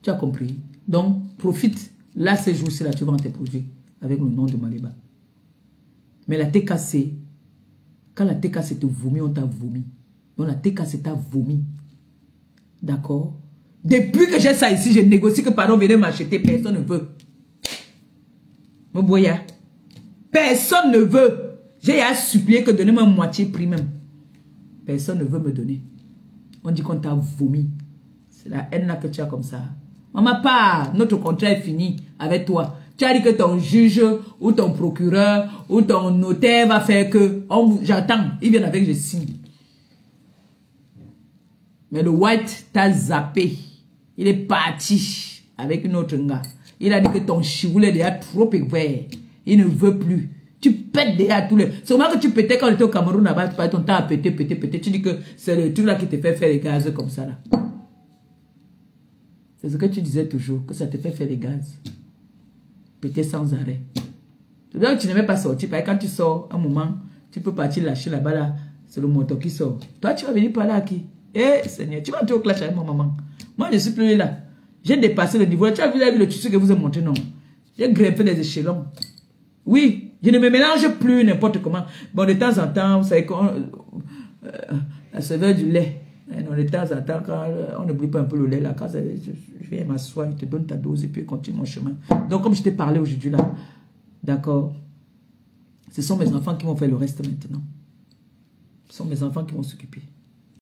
A: Tu as compris? Donc, profite. Là, ces jours-ci, là, tu vends tes produits avec le nom de Maliba. Mais la TKC, quand la TKC te vomit, on t'a vomi. Donc, la TKC t'a vomi. D'accord? Depuis que j'ai ça ici, je négocie que, pardon, venez m'acheter. Personne ne veut. Me voyez? Personne ne veut. J'ai à supplier que donnez-moi moitié prix même. Personne ne veut me donner. On dit qu'on t'a vomi. C'est la haine là que tu as comme ça. Maman, pas, notre contrat est fini avec toi. Tu as dit que ton juge ou ton procureur ou ton notaire va faire que... J'attends, il vient avec, je signe. Mais le white t'a zappé. Il est parti avec une autre gars. Il a dit que ton chioul est déjà trop ouvert. Il ne veut plus. Tu pètes déjà tous les... C'est vraiment que tu pétais quand tu étais au Cameroun là-bas, tu ton temps à péter. Tu dis que c'est le truc là qui te fait faire les gaz comme ça là. C'est ce que tu disais toujours, que ça te fait faire les gaz. Péter sans arrêt. Donc tu n'aimais pas sortir, parce que quand tu sors, un moment, tu peux partir lâcher là-bas là, c'est le moto qui sort. Toi, tu vas venir parler à qui? Eh, Seigneur, tu vas entrer au clash avec ma maman. Moi, je suis plus là. J'ai dépassé le niveau. Tu as vu le tissu que vous avez montré, non? J'ai grimpé les échelons. Oui, je ne me mélange plus n'importe comment. Bon, de temps en temps, vous savez qu'on... la saveur du lait. Non, de temps en temps, quand on n'oublie pas un peu le lait, là, quand je viens m'asseoir, je te donne ta dose et puis continue mon chemin. Donc, comme je t'ai parlé aujourd'hui, là, d'accord, ce sont mes enfants qui vont faire le reste maintenant. Ce sont mes enfants qui vont s'occuper.